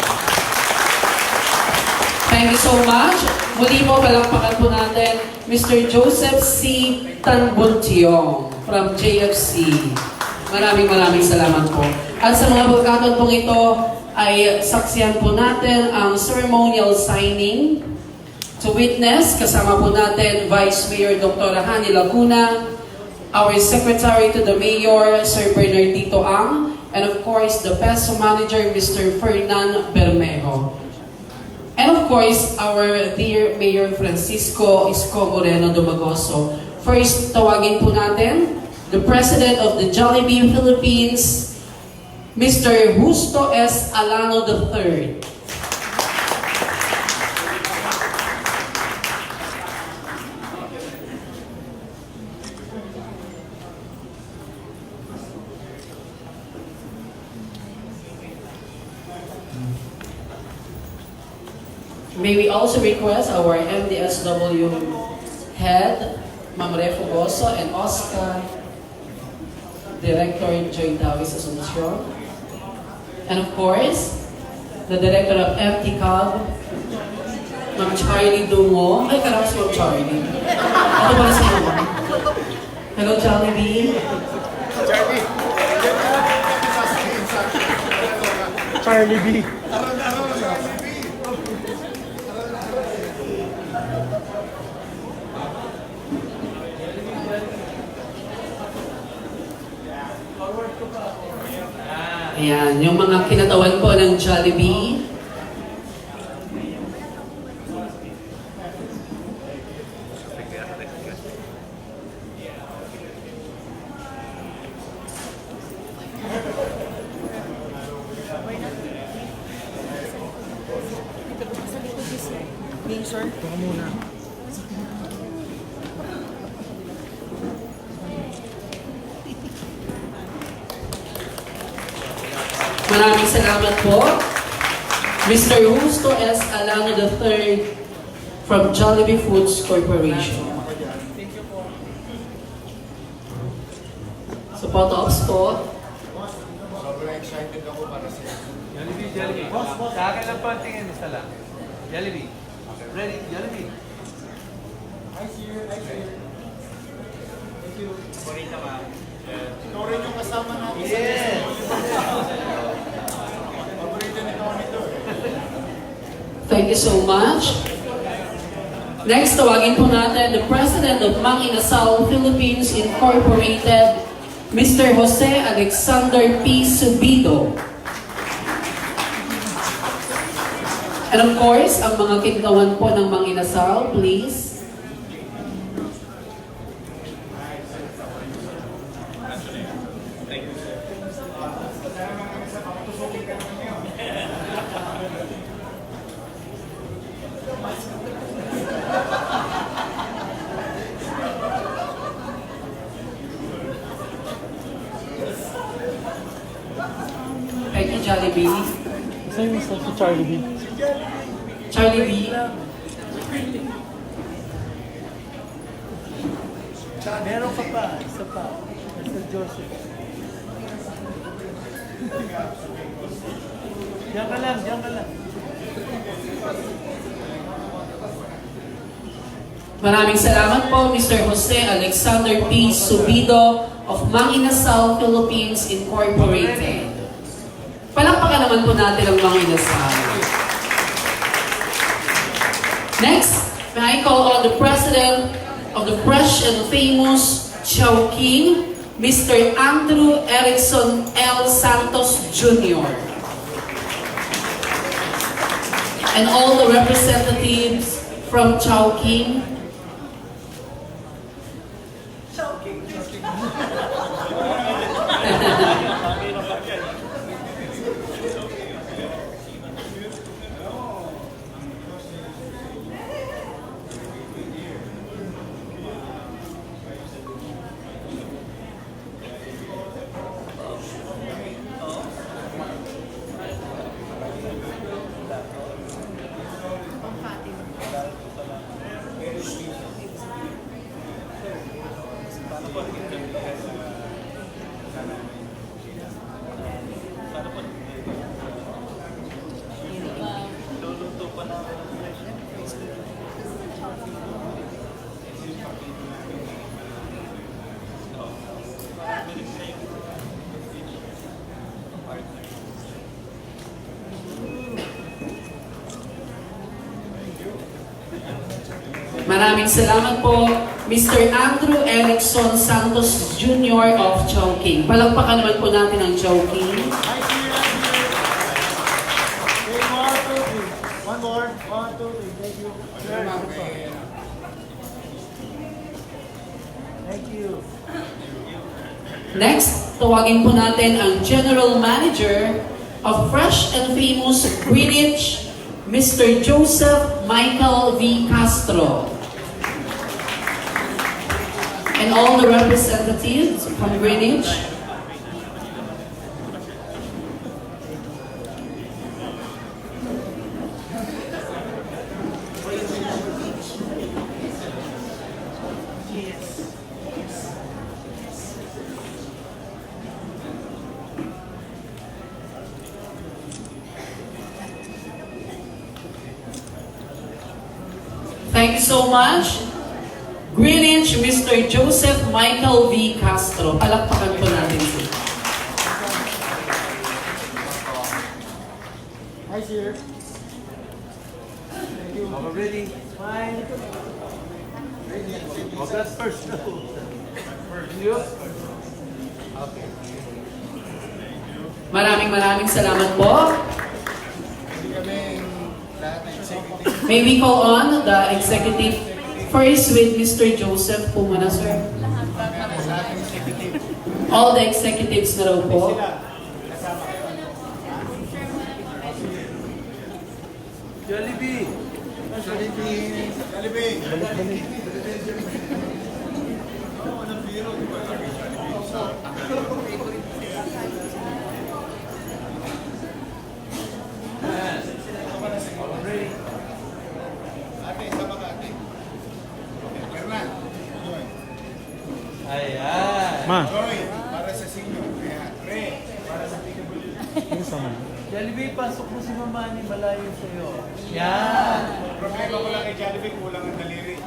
Thank you so much. Muli po, palakpakan po natin Mr. Joseph C. Tanbuntiong from JFC. Maraming salamat po. At sa mga pagkakataon pong ito ay saksiyan po natin ang ceremonial signing. To witness, kasama po natin Vice Mayor Dr. Hani Laguna, our Secretary to the Mayor, Sir Bernardito Ang, and of course, the PESO Manager, Mr. Fernan Bermejo. And of course, our dear Mayor Francisco Isko Moreno Dumagoso. First, tawagin po natin the President of the Jollibee Philippines, Mr. Justo S. Alano III. May we also request our MDSW head, Ma'am Refo Goso, and Oscar, Director Joy Davis Asuncion, and of course, the Director of FTCOG, Ma'am Charlie Dungo. Ay, karap si Ma'am Charlie. Ano ba si Ma'am? Hello, Jollibee. Charlie B. Ayan, yung mga kinatawan po ng Jollibee. Maraming salamat po. Mr. Justo S. Alano III from Jollibee Foods Corporation. So, photo ops po. Sobrang excited ako para sa Jollibee. Sa akin lang po ang tingin, isa lang. Jollibee. Ready? Jollibee. Thank you. Bonita ma. Ikaw rin yung kasama natin sa Yes! paborito ni Tony to. Thank you so much. Next, tawagin po natin the President of Mang Inasal Philippines Incorporated, Mr. Jose Alexander P. Subido. And of course, ang mga kintawan po ng Mang Inasal, please. Thank you, Jollibee. Sa'yo sa Charlie B. Charlie B. Meron ka pa, isa pa. Mr. Joseph. Diyan ka lang, diyan ka lang. Maraming salamat po, Mr. Jose Alexander P. Subido of Manginasal Philippines Incorporated. Palakpakan naman po natin ang Manginasal. Next, may I call on the President of the Fresh and Famous Chowking, Mr. Andrew Erickson L. Santos Jr. And all the representatives from Chowking. Maraming salamat po, Mr. Andrew Erickson Santos Jr. of Chowking. Palakpakan naman po natin ang Chowking. One more. 1, 2, 3. Thank you. Thank you. Next, tawagin po natin ang General Manager of Fresh and Famous Greenwich, Mr. Joseph Michael V. Castro. And all the representatives from Greenwich. Thank you so much. Greenwich, Mr. Joseph Michael V. Castro. Palakpakan po natin siya. Hi, sir. Thank you. Are we ready? Smile. Oh, that's first. You? Okay. Maraming salamat po. May we call on the executive first with Mr. Joseph po muna, sir. All the executives na raw po. Jollibee. Jollibee. Jollibee. Ayan. Ma. Joy, para sa sinyo. Re, para sa PWD. Jollibee, pasok mo si Mama ni malayo sa'yo. Yan. Problema ko lang kay Jollibee, kulang ang daliri.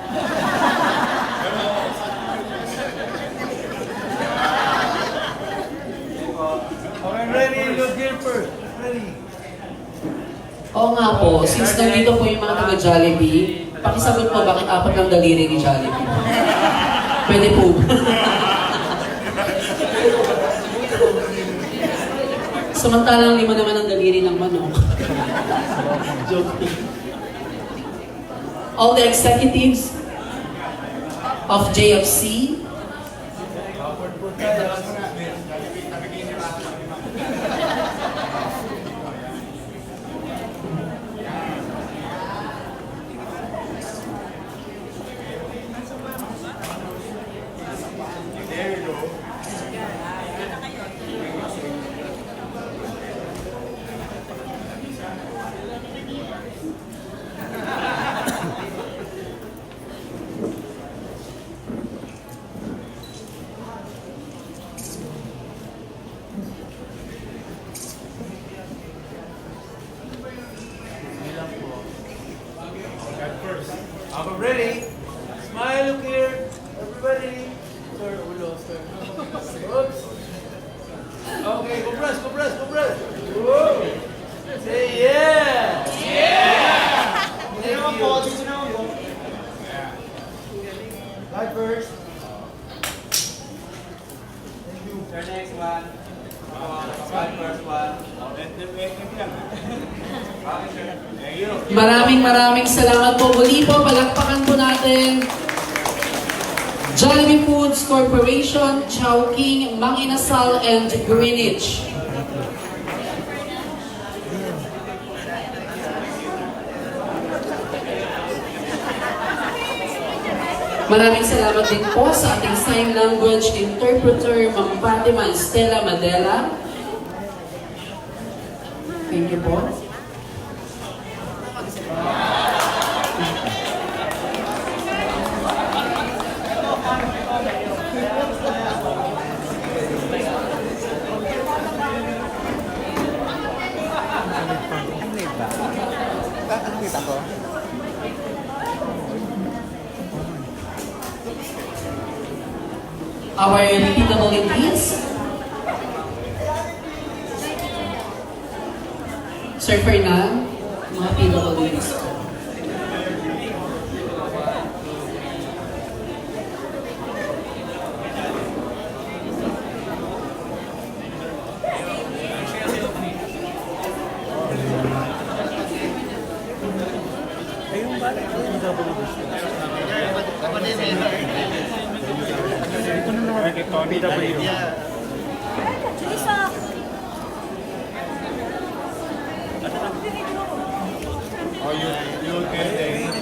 Okay, ready? Look here first. Ready? Oo nga po, since nandito po yung mga taga-Jollibee, pakisagot po bakit apat lang daliri ni Jollibee. Pwede po. Samantalang 5 naman ang daliri ng manok. Joke. All the executives of JFC, There you go. Everybody. Sir, ulo, sir. Oops. Okay, compress. Whoa. Say yeah. Dito naman po. Right first. Thank you. Sir, next one. Right first one. Maraming salamat po. Muli po, palakpakan po natin Jollibee Foods Corporation, Chowking, Mang Inasal, and Greenwich. Maraming salamat din po sa ating sign language interpreter, Ma'am Fatima Estela Madela. Thank you po. Our PWDs. Sir Fernan, mga PWDs. Oh, you tell them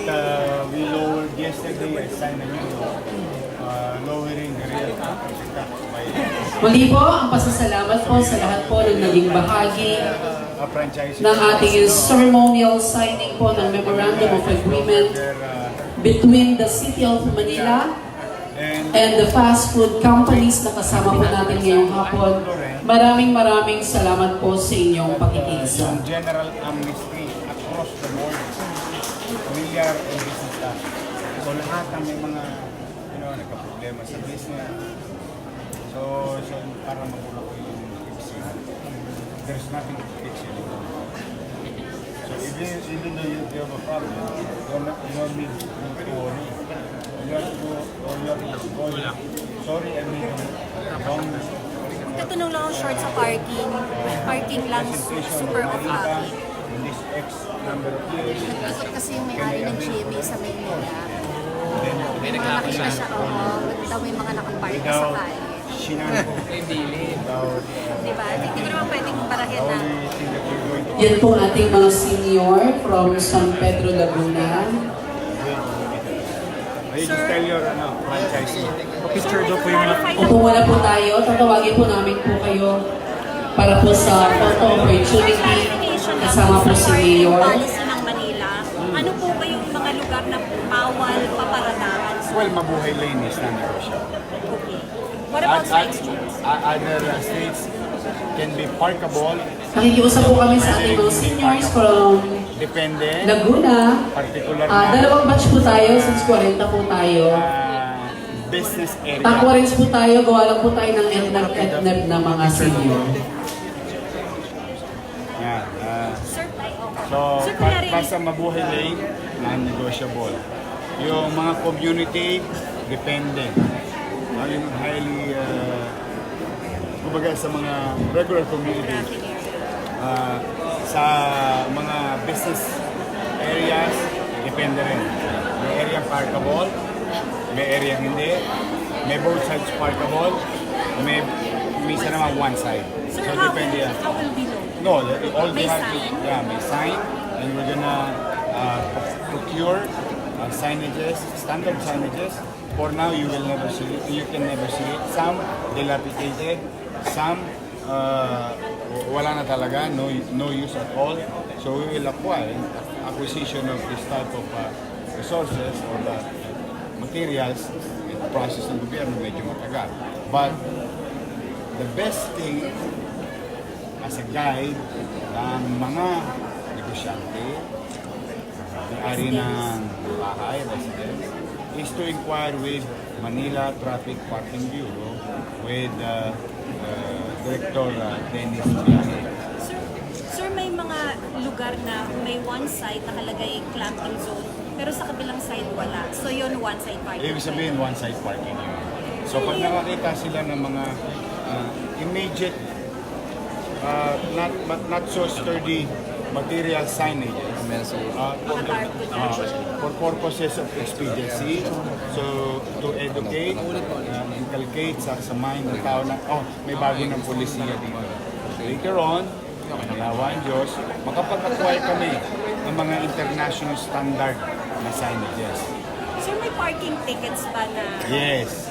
that we lowered yesterday, I signed a new lowering the real tax by Muli po, ang pasasalamat po sa lahat po ng naging bahagi a franchise. ng ating ceremonial signing po ng Memorandum of Agreement between the City of Manila and the fast food companies na kasama po natin ngayong hapon. Maraming salamat po sa inyong pakikiisa. Yung general amnesty across the board, familiar and business tax. So lahat ng may mga nagka-problema sa business. So para magulak ko yung fixing. There's nothing to fix anymore. So even though you have a problem, you don't need to worry. You have to just go, sorry, I made a wrong. Tatanong lang ang short sa parking. Parking lang, super off topic. This X number of years. Ikot kasi yung may-ari ng GMA sa Maynila. Then, May mga nakita siya, daw may mga nakapark na sa kaya. Shinano. Without, Diba? Hindi ko naman pwedeng parahin na. only thing that you're going to Yan po ating mga senior from San Pedro, Laguna. you just tell your franchisee. Picture daw po yung Upo muna po tayo. Tatawagin po namin po kayo para po sa photo opportunity. Kasama po si Mayor. policy ng Manila. Ano po ba yung mga lugar na bawal paparadahan? Well, Mabuhay Lane is non-negotiable. Okay. What about side streets? Other states can be parkable. Nakikiusap po kami sa ating mga seniors from Depende. Laguna. Particular Dalawang batch po tayo since 40 po tayo. business area. Takwarins po tayo. Gawa lang po tayo ng etnep na mga senior. Yan. Sir, So, Sir, kung narinig- basta Mabuhay Lane, non-negotiable. Yung mga community, depende. Yung highly, kumbaga sa mga regular community, sa mga business areas, depende rin. May area parkable, may area hindi, may both sides parkable, may minsan naman one side. Sir, So, how depende yan. will be low? No, all May they have to, sign? yeah, may sign, and we're gonna procure signages, standard signages. For now, you will never see it. You can never see it. Some dilapidated, some wala na talaga, no use at all. So we will acquire acquisition of this type of resources or the materials. The process ng gobyerno medyo matagal. But the best thing as a guide ng mga negosyante, may-ari ng bahay, residents, is to inquire with Manila Traffic Parking Bureau with Director Dennis Bianchi. Sir, may mga lugar na may one side nakalagay clamping zone, pero sa kabilang side wala. So yun, one side parking. Ibig sabihin, one-side parking yun. So pag nakakita sila ng mga immediate, not so sturdy material signages, for purposes of expediency, so to educate, inculcate sa mind ng tao na, may bago ng polisiya dito. Later on, Malawa ang Diyos, makapag-acquire kami ng mga international standard na signages. Sir, may parking tickets ba na? Yes.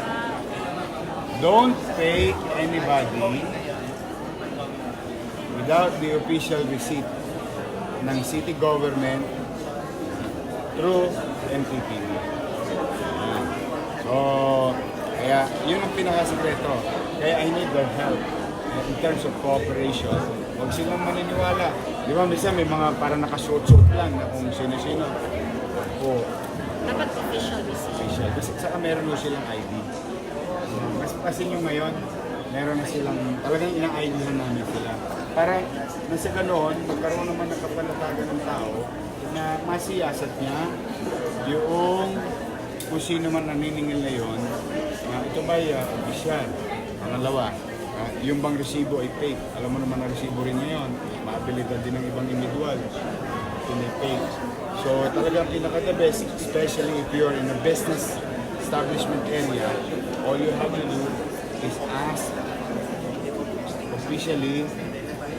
Don't pay anybody without the official receipt ng city government through MTPD. So, kaya yun ang pinakasikreto. Kaya I need their help in terms of cooperation. Huwag silang maniniwala. Di ba, minsan may mga para nakasuot-suot lang na kung sino-sino. Dapat official receipt. Official. Kasi saka meron mo silang ID. Mas kasi nyo ngayon, meron na silang, talagang ina-ID na namin sila. Para nasa ganoon, magkaroon naman ng kapalatagan ng tao na masiyasat niya yung kung sino man naniningil na yun. Ito ba'y official? Pangalawa, yung bang resibo ay fake. Alam mo naman na resibo rin ngayon. Maabilidad din ng ibang individual. Ito na fake. So talagang pinaka-the best, especially if you're in a business establishment area, all you have to do is ask officially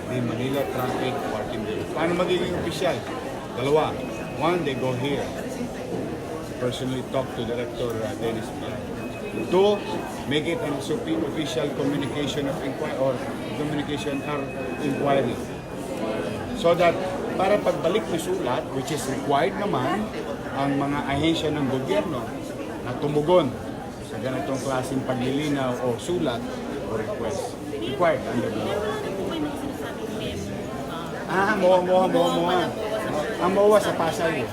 the Manila Traffic Parking Bureau. Paano magiging official? Dalawa. One, they go here. Personally talk to Director Dennis Bianchi. Two, make it an official communication of inquiry or inquiry. So that para pagbalik ng sulat, which is required naman ang mga ahensya ng gobyerno na tumugon sa ganitong klaseng paglilinaw o sulat o request. Required under the law. MOA. Ang MOA sa Pasay.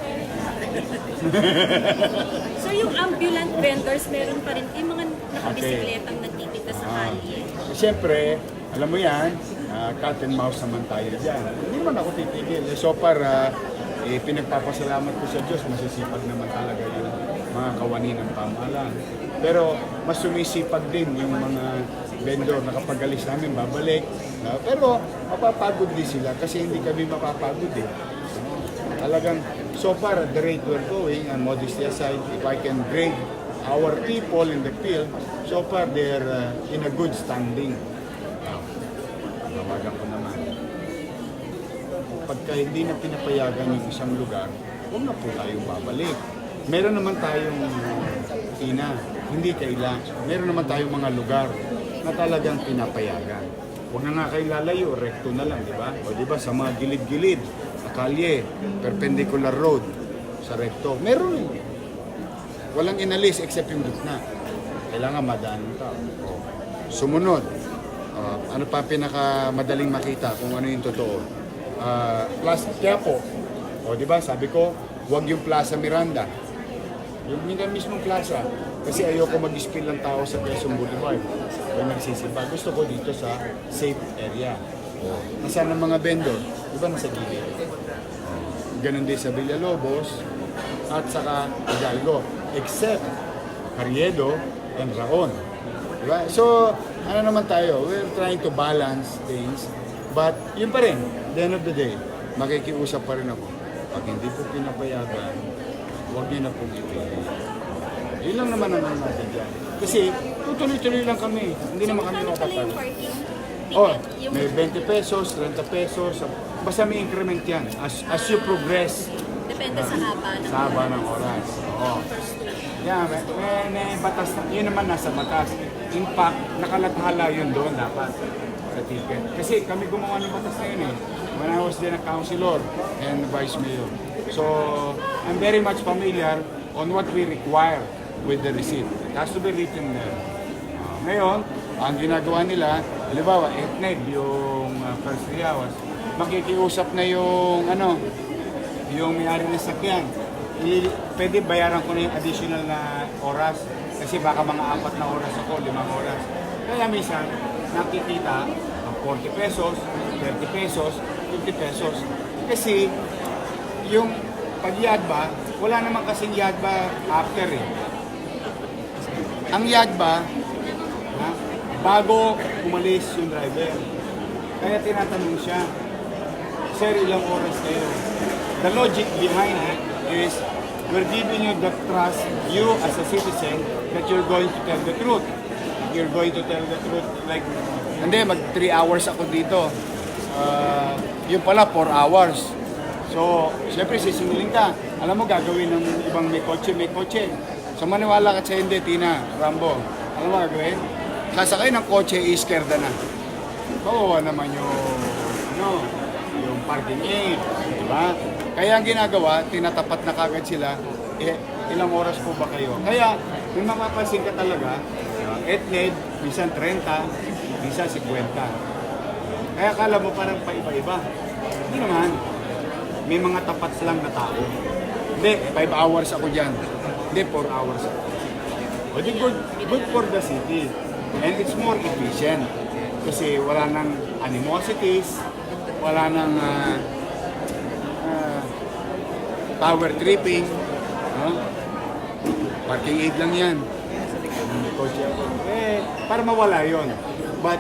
So yung ambulant vendors, meron pa rin yung mga nakabisikletang nagtitinda sa kalye. Siyempre, alam mo yan, cat and mouse naman tayo dyan. Hindi naman ako titigil. So para pinagpapasalamat ko sa Diyos, masisipag naman talaga yung mga kawani ng pamahalaan. Pero mas sumisipag din yung mga vendor na kapag alis namin, babalik. Pero mapapagod din sila kasi hindi kami mapapagod eh. Talagang, so far, the rate we're going, and modesty aside, if I can grade our people in the field, so far they're in a good standing. Nawagan ko naman. Pagka hindi na pinapayagan yung isang lugar, huwag na po tayong babalik. Meron naman tayong hindi kailangan. Meron naman tayong mga lugar na talagang pinapayagan. Huwag na nga kayo lalayo, recto na lang, di ba? O di ba, sa mga gilid-gilid, sa kalye, perpendicular road, sa recto. Meron. Walang inalis except yung gitna. Kailangan madaan ng tao. Sumunod. Ano pa pinakamadaling makita kung ano yung totoo? Plaza Quiapo. O di ba, sabi ko, huwag yung Plaza Miranda. Yung mismong plaza. Kasi ayoko mag-spill ng tao sa Quezon Boulevard. Kung nagsisimba. Gusto ko dito sa safe area. Nasaan ang mga vendor? Di ba nasa gilid? Ganon din sa Villalobos at saka Hidalgo. Except Carriedo and Raon. Diba? So, ano naman tayo? We're trying to balance things. But, yun pa rin. At the end of the day, makikiusap pa rin ako. Pag hindi po pinapayagan, huwag niyo na pong ipili. Yun lang naman ang natin dyan. Kasi, tutuloy-tuloy lang kami. Hindi naman kami Paano pala yung makapag. parking ticket? May 20 pesos, 30 pesos. Basta may increment yan. As you progress, Depende sa haba ng sa haba ng oras. Oo. Yeah, may batas na. Yun naman nasa batas. In fact, nakalathala yun doon dapat sa ticket. Kasi kami gumawa ng batas na yun eh. When I was then a councilor and vice mayor. So, I'm very much familiar on what we require with the receipt. It has to be written there. Ngayon, ang ginagawa nila, halimbawa, etneg, yung first 3 hours, makikiusap na yung may-ari ng sakyan. pwede bayaran ko na yung additional na oras kasi baka mga 4 na oras ako, 5 oras. Kaya minsan, nakikita ang 40 pesos, 30 pesos, 50 pesos. Kasi yung pag-yadba, wala naman kasing yadba after eh. Ang yadba, bago umalis yung driver. Kaya tinatanong siya, sir, ilang oras kayo? The logic behind it is, we're giving you the trust, you as a citizen, that you're going to tell the truth. You're going to tell the truth. Like, hindi, mag 3 hours ako dito. Yung pala, 4 hours. So, syempre sisingilin ka. Alam mo, gagawin ng ibang may kotse. So, maniwala ka sa hindi, Tina, Rambo. Alam mo gagawin? Sasakay ng kotse, iskerda na. Kawawa naman yung parking aid, di ba? Kaya ang ginagawa, tinatapat na kagad sila, ilang oras po ba kayo? Kaya, kung mapapansin ka talaga, etned, minsan 30, minsan 50. Kaya akala mo parang paiba-iba. Hindi naman. May mga tapat lang na tao. Hindi, 5 hours ako dyan. Hindi, 4 hours ako. O di good for the city. And it's more efficient. Kasi wala nang animosities, wala nang power tripping. Parking aid lang yan. Para mawala yon. But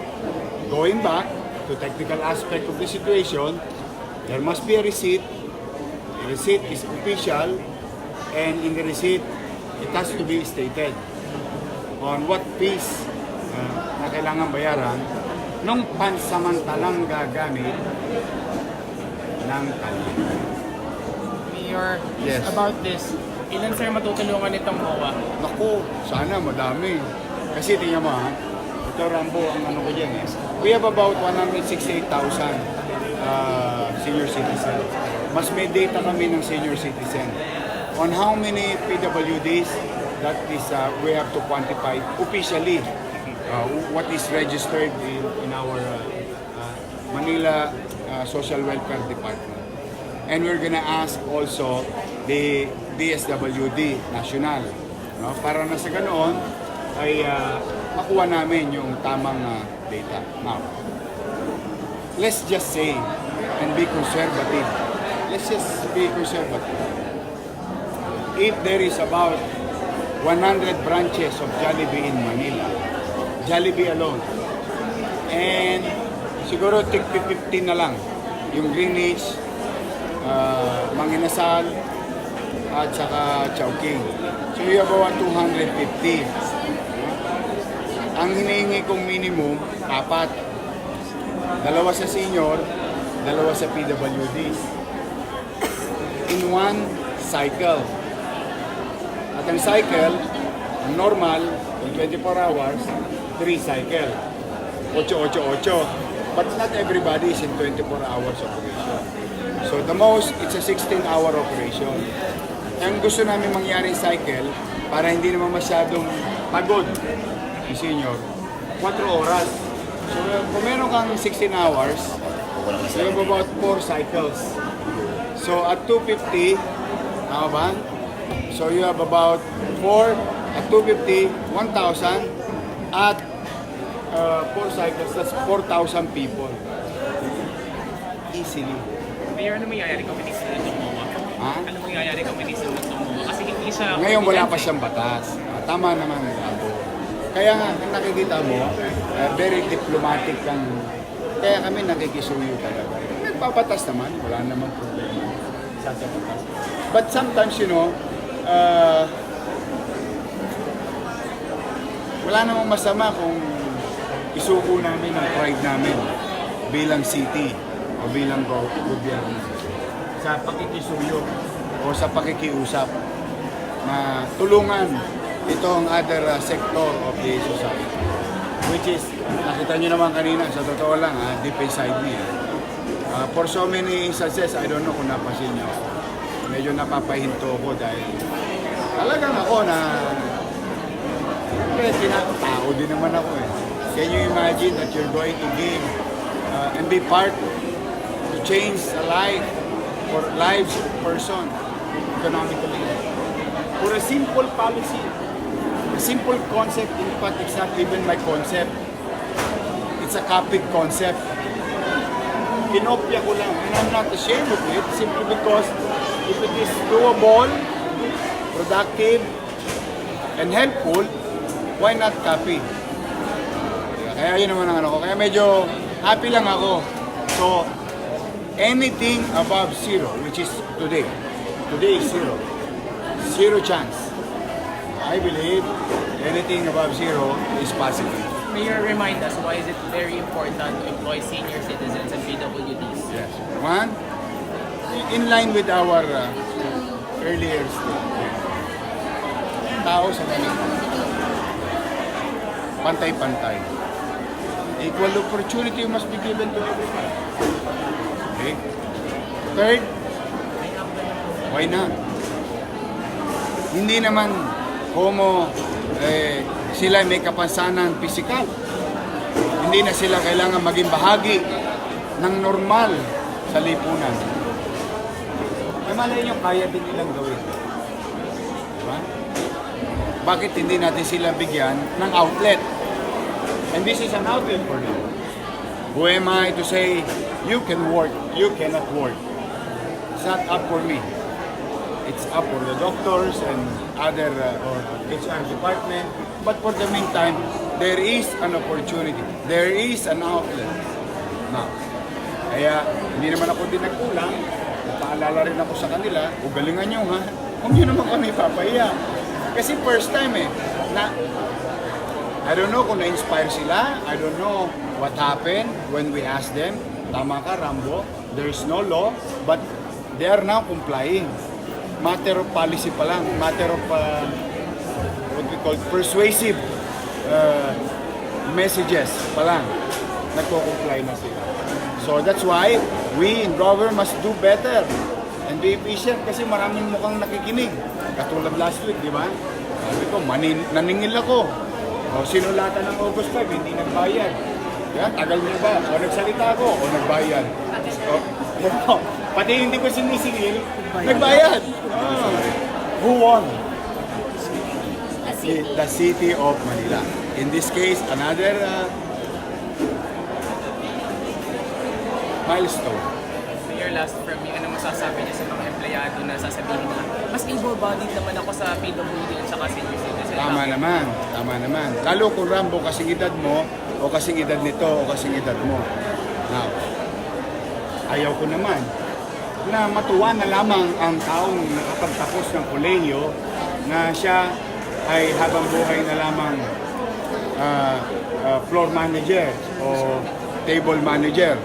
going back to technical aspect of the situation, there must be a receipt. The receipt is official, and in the receipt, it has to be stated on what fees na kailangan bayaran nung pansamantalang gagamit ng kalye. Mayor, Yes. about this, ilan sir matutulungan itong MOA? Naku, sana madami. Kasi tingnan mo ito Rambo, ang ano ko dyan we have about 168,000 senior citizens. Mas may data kami ng senior citizen. On how many PWDs, that is, we have to quantify officially what is registered in our Manila Social Welfare Department. And we're gonna ask also the DSWD National, no? Para na sa ganoon ay makuha namin yung tamang data. Now, let's just say and be conservative. Let's just be conservative. If there is about 100 branches of Jollibee in Manila, Jollibee alone, and siguro tig 15 na lang yung Greenwich, Manginasal, at saka Chowking. So you have about 250. Ang hinihingi kong minimum, 4. 2 sa senior, 2 sa PWD. In one cycle. At ang cycle, ang normal, in 24 hours, 3 cycle. 8. But not everybody is in 24 hours operation. So the most, it's a 16-hour operation. Ang gusto namin mangyari cycle, para hindi naman masyadong pagod yung senior, 4 oras. So kung meron kang 16 hours, you have about 4 cycles. So at 250, tama ba? So you have about 4, at 250, 1,000, at 4 cycles, that's 4,000 people. Easily. Mayor, ano mangyayari kung minisa na itong MOA? Ha? Ano mangyayari kung minisa na itong MOA? Kasi hindi siya... Ngayon wala pa siyang batas. Tama naman ako. Kaya nga, kung nakikita mo, very diplomatic kang... Kaya kami nakikisuyo talaga. Nagpapatas naman, wala namang problema sa batas. But sometimes, wala namang masama kung isuko namin ang pride namin bilang city o bilang gobyerno sa pakikisuyo o sa pakikiusap na tulungan itong other sector of the society, which is, nakita nyo naman kanina, sa totoo lang, deep inside me. For so many instances, I don't know kung napasin nyo, medyo napapahinto ako dahil talagang ako na tao din naman ako eh. Can you imagine that you're going to give and be part to change a life or lives of a person? economically. For a simple policy, a simple concept, in fact, it's not even my concept. It's a copied concept. Kinopya ko lang, and I'm not ashamed of it, simply because if it is doable, productive, and helpful, why not copy? Kaya yun naman ang ano ko. Kaya medyo happy lang ako. So, anything above zero, which is today. Today is zero. Zero chance. I believe anything above zero is possible. Mayor, remind us, why is it very important to employ senior citizens and PWDs? Yes. One, in line with our earlier statement. Tao sa kanila. Pantay-pantay. Equal opportunity must be given to everyone. Okay? Third, why not? Hindi naman sila may kapansanan pisikal. Hindi na sila kailangan maging bahagi ng normal sa lipunan. Ay malay nyo, kaya din nilang gawin. Diba? Bakit hindi natin sila bigyan ng outlet? And this is an outlet for them. Who am I to say, you can work, you cannot work? It's not up for me. It's up for the doctors and other or HR department. But for the meantime, there is an opportunity. There is an outlet. Now, kaya hindi naman ako din nagkulang. Paalala rin ako sa kanila, ugalingan nyo ha. Huwag nyo naman kami papahiya. Kasi first time na I don't know kung na-inspire sila. I don't know what happened when we asked them. Tama ka, Rambo. There is no law, but they are now complying. Matter of policy pa lang. Matter of what we call persuasive messages pa lang. Nagko-comply na sila. So that's why we in government must do better and be efficient kasi maraming mukhang nakikinig. Katulad last week, di ba? Sabi ko, naningil ako. O sinulatan ng August 5, hindi nagbayad. Yan, tagal mo ba? O nagsalita ako, o nagbayad. O, pati hindi ko sinisingil, nagbayad. Who won? The City of Manila. In this case, another milestone. Mayor, last from me, ano masasabi niya sa mga empleyado na sasabihin na mas able-bodied naman ako sa PWD at saka senior citizen? Tama naman, tama naman. Lalo kung Rambo, kasing edad mo, o kasing edad nito, o kasing edad mo. Now, ayaw ko naman na matuwa na lamang ang taong nakapagtapos ng kolehiyo na siya ay habang buhay na lamang floor manager o table manager.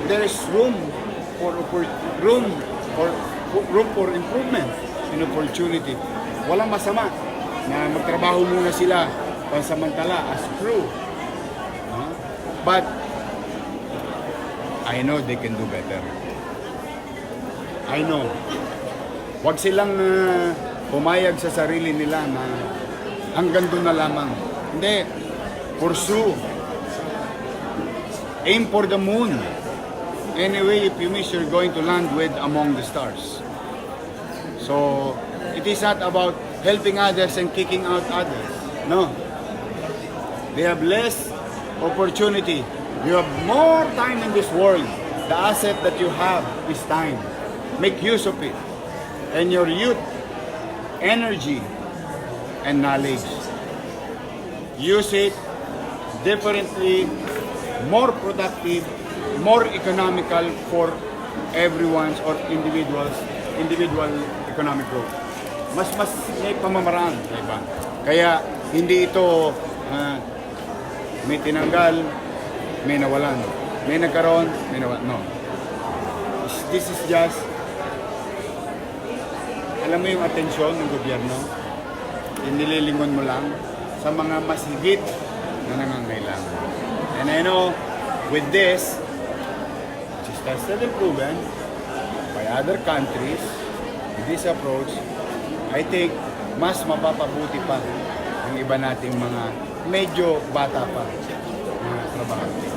There is room for improvement and opportunity. Walang masama na magtrabaho muna sila pansamantala as crew. But I know they can do better. I know. Huwag silang pumayag sa sarili nila na hanggang doon na lamang. Hindi. Pursue. Aim for the moon. Anyway, if you miss, you're going to land with among the stars. So, it is not about helping others and kicking out others. No. They have less opportunity. You have more time in this world. The asset that you have is time. Make use of it. And your youth, energy, and knowledge. Use it differently, more productive, more economical for everyone's or individual economic growth. Mas may pamamaraan, diba? Kaya hindi ito may tinanggal, may nawalan. May nagkaroon, may nawalan. No. This is just, alam mo yung atensyon ng gobyerno, nililingon mo lang sa mga mas higit na nangangailangan. And I know, with this, which is tested and proven by other countries, with this approach, I think mas mapapabuti pa yung iba nating mga medyo bata pa na trabahante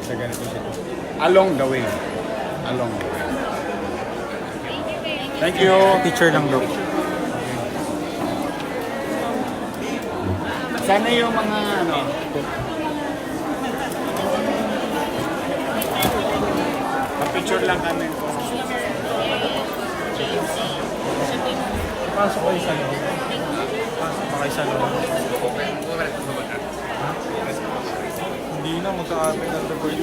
sa ganito sitwasyon. Along the way. Thank you. Picture lang daw. Sana yung mga ano. Picture lang kami po. Pasok kayo sa loob. Pasok pa kayo sa loob. Hindi na, magkakami ng the bird.